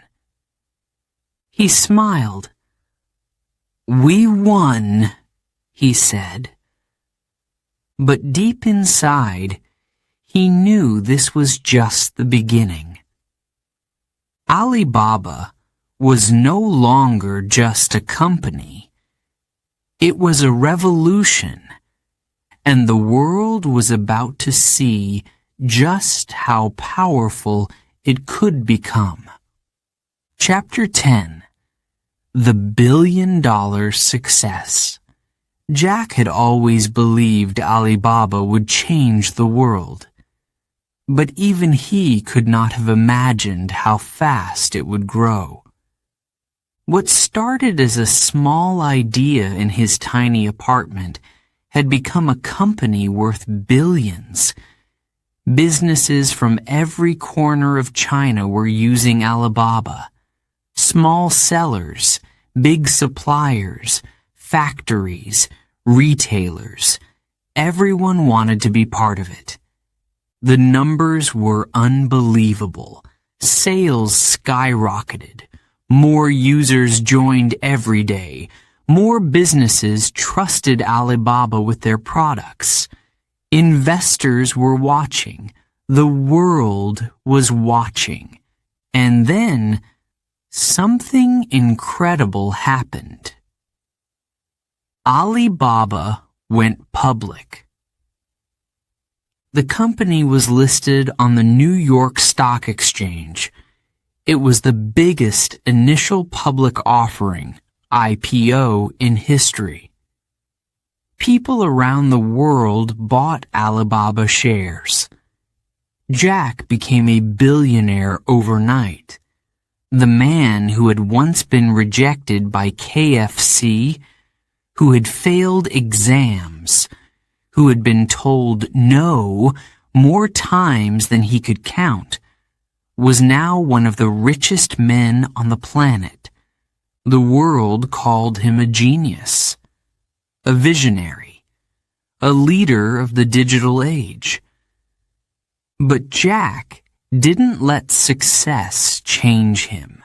He smiled. "We won," he said. But deep inside, he knew this was just the beginning. Alibaba was no longer just a company. It was a revolution, and the world was about to see just how powerful it could become. Chapter 10. The Billion-Dollar Success. Jack had always believed Alibaba would change the world. But even he could not have imagined how fast it would grow. What started as a small idea in his tiny apartment had become a company worth billions. Businesses from every corner of China were using Alibaba. Small sellers, big suppliers, factories, retailers. Everyone wanted to be part of it. The numbers were unbelievable. Sales skyrocketed. More users joined every day. More businesses trusted Alibaba with their products. Investors were watching. The world was watching. And then something incredible happened. Alibaba went public. The company was listed on the New York Stock Exchange. It was the biggest initial public offering, IPO, in history. People around the world bought Alibaba shares. Jack became a billionaire overnight. The man who had once been rejected by KFC, who had failed exams, who had been told no more times than he could count, was now one of the richest men on the planet. The world called him a genius, a visionary, a leader of the digital age. But Jack didn't let success change him.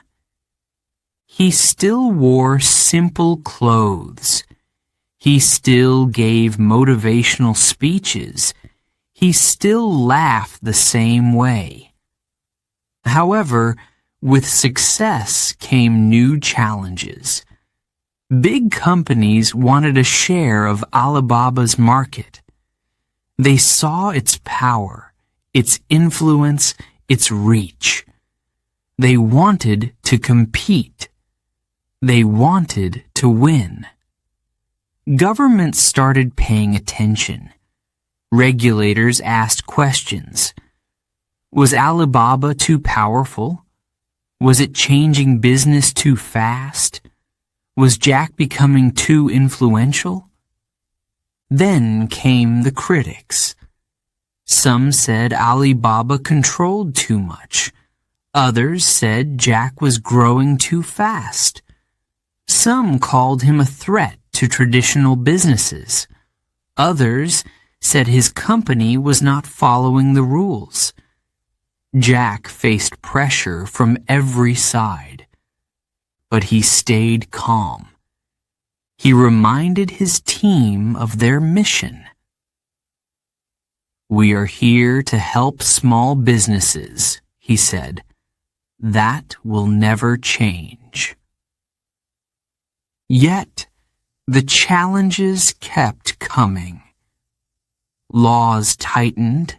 He still wore simple clothes. He still gave motivational speeches. He still laughed the same way. However, with success came new challenges. Big companies wanted a share of Alibaba's market. They saw its power, its influence, its reach. They wanted to compete. They wanted to win. Governments started paying attention. Regulators asked questions. Was Alibaba too powerful? Was it changing business too fast? Was Jack becoming too influential? Then came the critics. Some said Alibaba controlled too much. Others said Jack was growing too fast. Some called him a threat to traditional businesses. Others said his company was not following the rules. Jack faced pressure from every side, but he stayed calm. He reminded his team of their mission. "We are here to help small businesses," he said. "That will never change." Yet, the challenges kept coming. Laws tightened,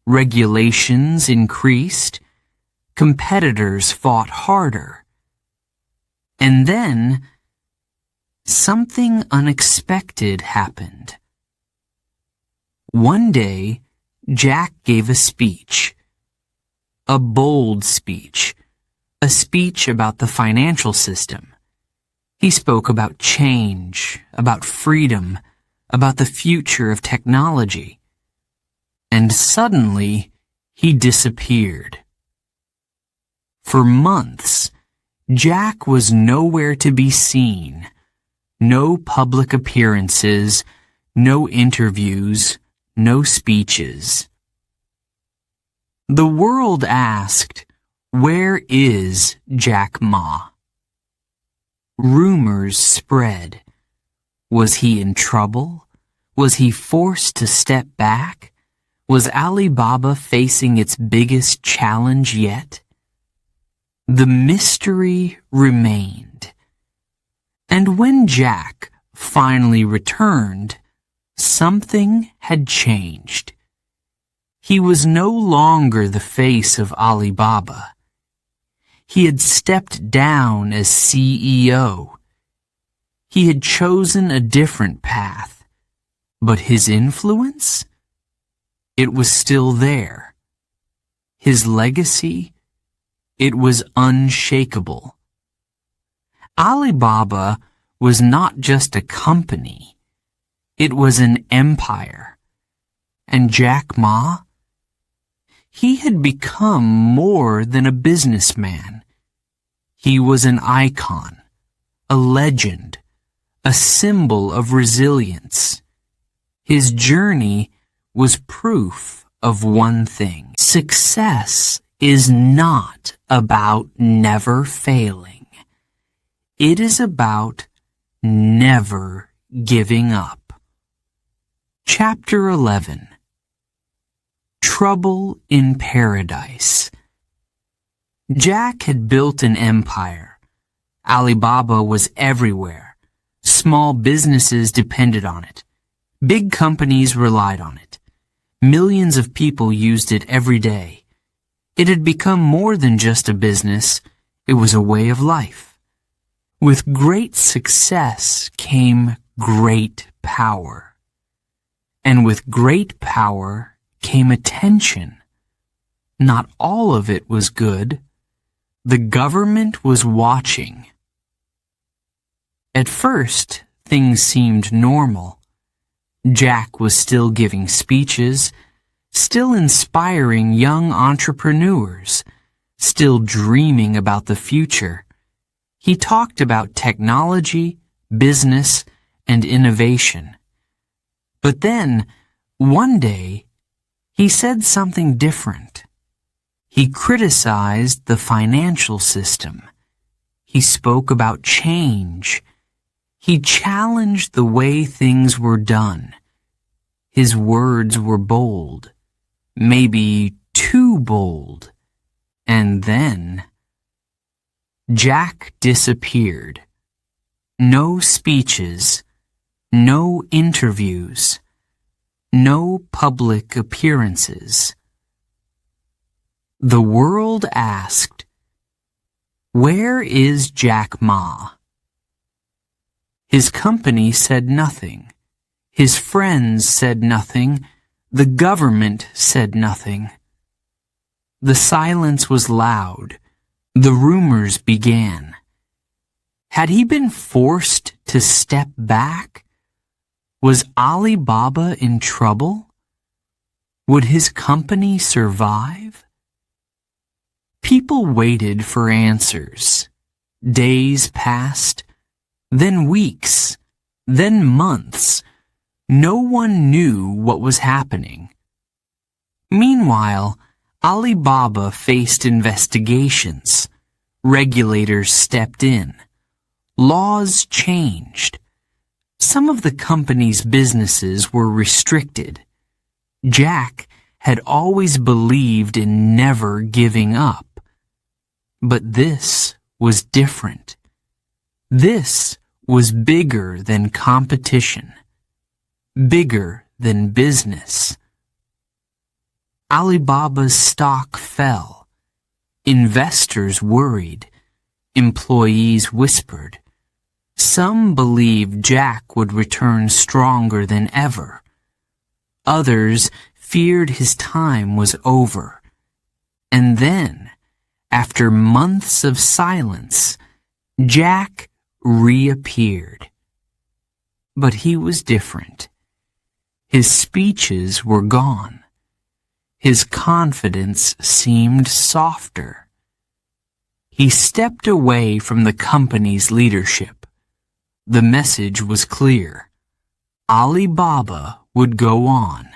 regulations increased, competitors fought harder. And then, something unexpected happened. One day, Jack gave a speech. A bold speech. A speech about the financial system. He spoke about change, about freedom, about the future of technology. And suddenly, he disappeared. For months, Jack was nowhere to be seen. No public appearances, no interviews, no speeches. The world asked, "Where is Jack Ma?" Rumors spread. Was he in trouble? Was he forced to step back? Was Alibaba facing its biggest challenge yet? The mystery remained. And when Jack finally returned, something had changed. He was no longer the face of Alibaba. He had stepped down as CEO. He had chosen a different path. But his influence? It was still there. His legacy? It was unshakable. Alibaba was not just a company. It was an empire. And Jack Ma? He had become more than a businessman. He was an icon, a legend, a symbol of resilience. His journey was proof of one thing. Success is not about never failing. It is about never giving up. Chapter 11. Trouble in Paradise. Jack had built an empire. Alibaba was everywhere. Small businesses depended on it. Big companies relied on it. Millions of people used it every day. It had become more than just a business. It was a way of life. With great success came great power. And with great power came attention. Not all of it was good. The government was watching. At first, things seemed normal. Jack was still giving speeches, still inspiring young entrepreneurs, still dreaming about the future. He talked about technology, business, and innovation. But then, one day, he said something different. He criticized the financial system. He spoke about change. He challenged the way things were done. His words were bold, maybe too bold. And then, Jack disappeared. No speeches, no interviews, no public appearances. The world asked, "Where is Jack Ma?" His company said nothing. His friends said nothing. The government said nothing. The silence was loud. The rumors began. Had he been forced to step back? Was Alibaba in trouble? Would his company survive? People waited for answers. Days passed, then weeks, then months. No one knew what was happening. Meanwhile, Alibaba faced investigations. Regulators stepped in. Laws changed. Some of the company's businesses were restricted. Jack had always believed in never giving up. But this was different. This was bigger than competition. Bigger than business. Alibaba's stock fell. Investors worried. Employees whispered. Some believed Jack would return stronger than ever. Others feared his time was over. And then, after months of silence, Jack reappeared. But he was different. His speeches were gone. His confidence seemed softer. He stepped away from the company's leadership. The message was clear. Alibaba would go on.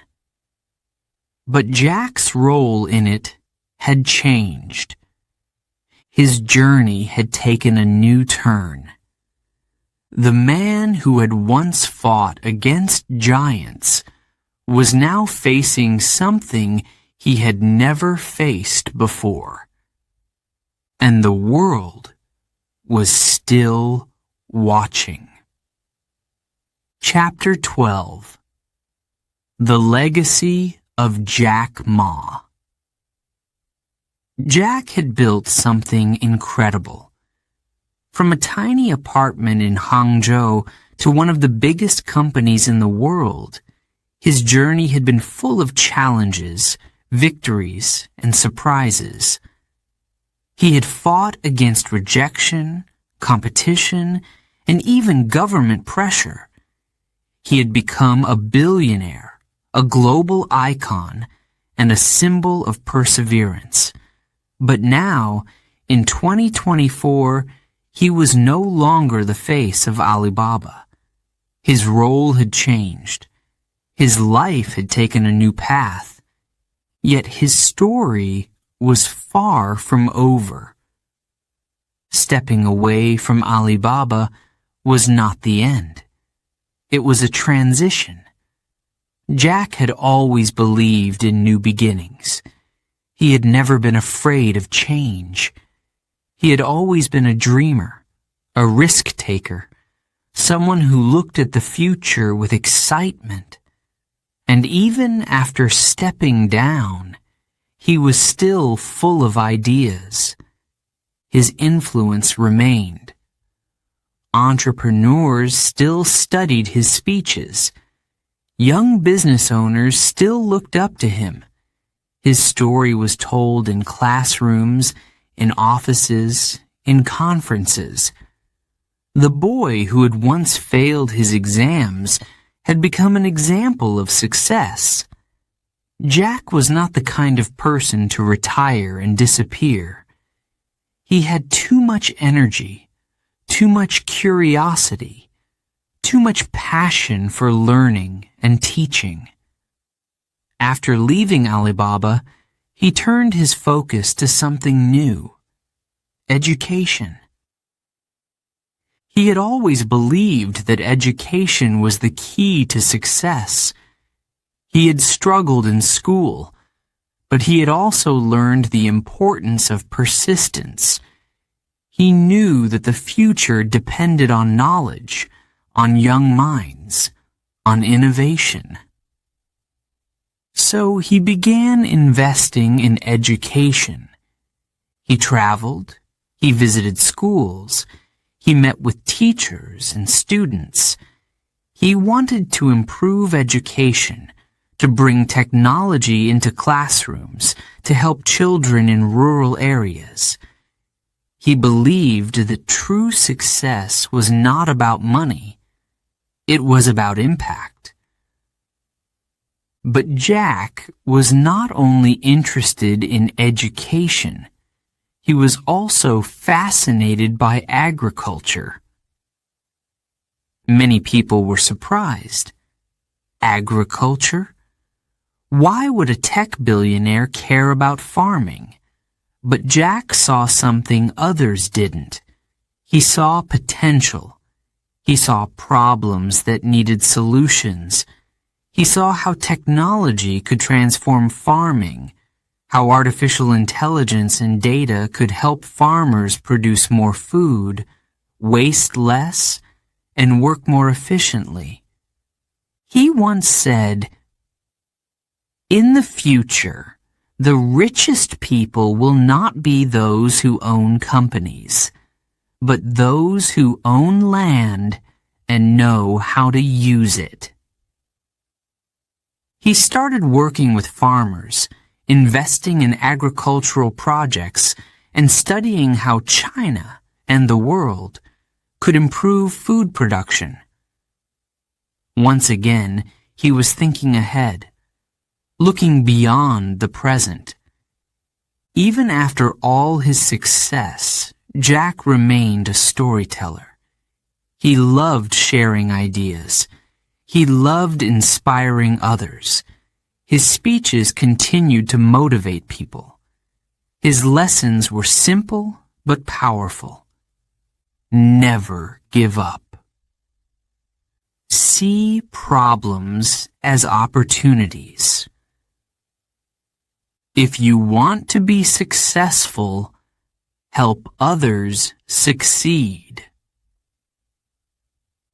But Jack's role in it had changed. His journey had taken a new turn. The man who had once fought against giants was now facing something he had never faced before. And the world was still watching. Chapter 12. The Legacy of Jack Ma. Jack had built something incredible. From a tiny apartment in Hangzhou to one of the biggest companies in the world, his journey had been full of challenges, victories, and surprises. He had fought against rejection, competition, and even government pressure. He had become a billionaire, a global icon, and a symbol of perseverance. But now, in 2024, he was no longer the face of Alibaba. His role had changed. His life had taken a new path. Yet his story was far from over. Stepping away from Alibaba was not the end. It was a transition. Jack had always believed in new beginnings. He had never been afraid of change. He had always been a dreamer, a risk-taker, someone who looked at the future with excitement. And even after stepping down, he was still full of ideas. His influence remained. Entrepreneurs still studied his speeches. Young business owners still looked up to him. His story was told in classrooms, in offices, in conferences. The boy who had once failed his exams had become an example of success. Jack was not the kind of person to retire and disappear. He had too much energy, too much curiosity, too much passion for learning and teaching. After leaving Alibaba, he turned his focus to something new: education. He had always believed that education was the key to success. He had struggled in school, but he had also learned the importance of persistence. He knew that the future depended on knowledge, on young minds, on innovation. So he began investing in education. He traveled, he visited schools, he met with teachers and students. He wanted to improve education, to bring technology into classrooms, to help children in rural areas. He believed that true success was not about money. It was about impact. But Jack was not only interested in education, he was also fascinated by agriculture. Many people were surprised. Agriculture? Why would a tech billionaire care about farming? But Jack saw something others didn't. He saw potential. He saw problems that needed solutions. He saw how technology could transform farming, how artificial intelligence and data could help farmers produce more food, waste less, and work more efficiently. He once said, "In the future, the richest people will not be those who own companies, but those who own land and know how to use it." He started working with farmers, investing in agricultural projects, and studying how China and the world could improve food production. Once again, he was thinking ahead, looking beyond the present. Even after all his success, Jack remained a storyteller. He loved sharing ideas. He loved inspiring others. His speeches continued to motivate people. His lessons were simple but powerful. Never give up. See problems as opportunities. If you want to be successful, help others succeed.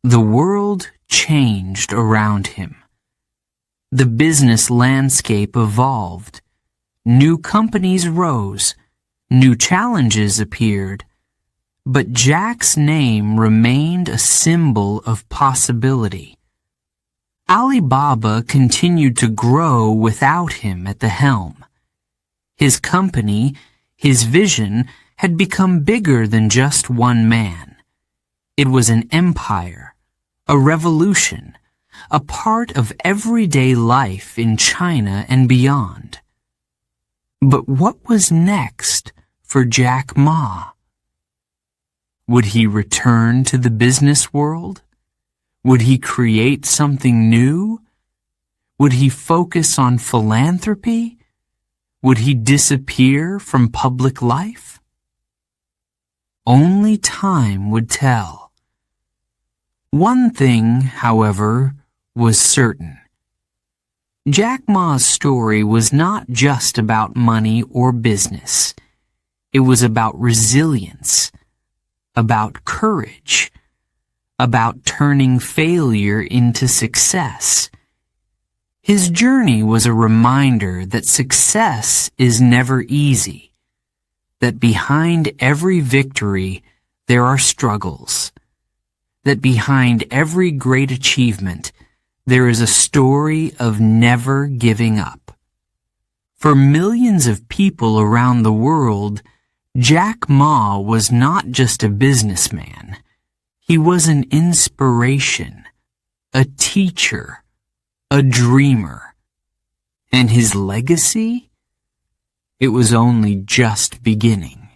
The world changed around him. The business landscape evolved. New companies rose. New challenges appeared. But Jack's name remained a symbol of possibility. Alibaba continued to grow without him at the helm. His company, his vision, had become bigger than just one man. It was an empire, a revolution, a part of everyday life in China and beyond. But what was next for Jack Ma? Would he return to the business world? Would he create something new? Would he focus on philanthropy? Would he disappear from public life? Only time would tell. One thing, however, was certain. Jack Ma's story was not just about money or business. It was about resilience, about courage, about turning failure into success. His journey was a reminder that success is never easy, that behind every victory there are struggles, that behind every great achievement there is a story of never giving up. For millions of people around the world, Jack Ma was not just a businessman. He was an inspiration, a teacher, a dreamer. And his legacy? It was only just beginning.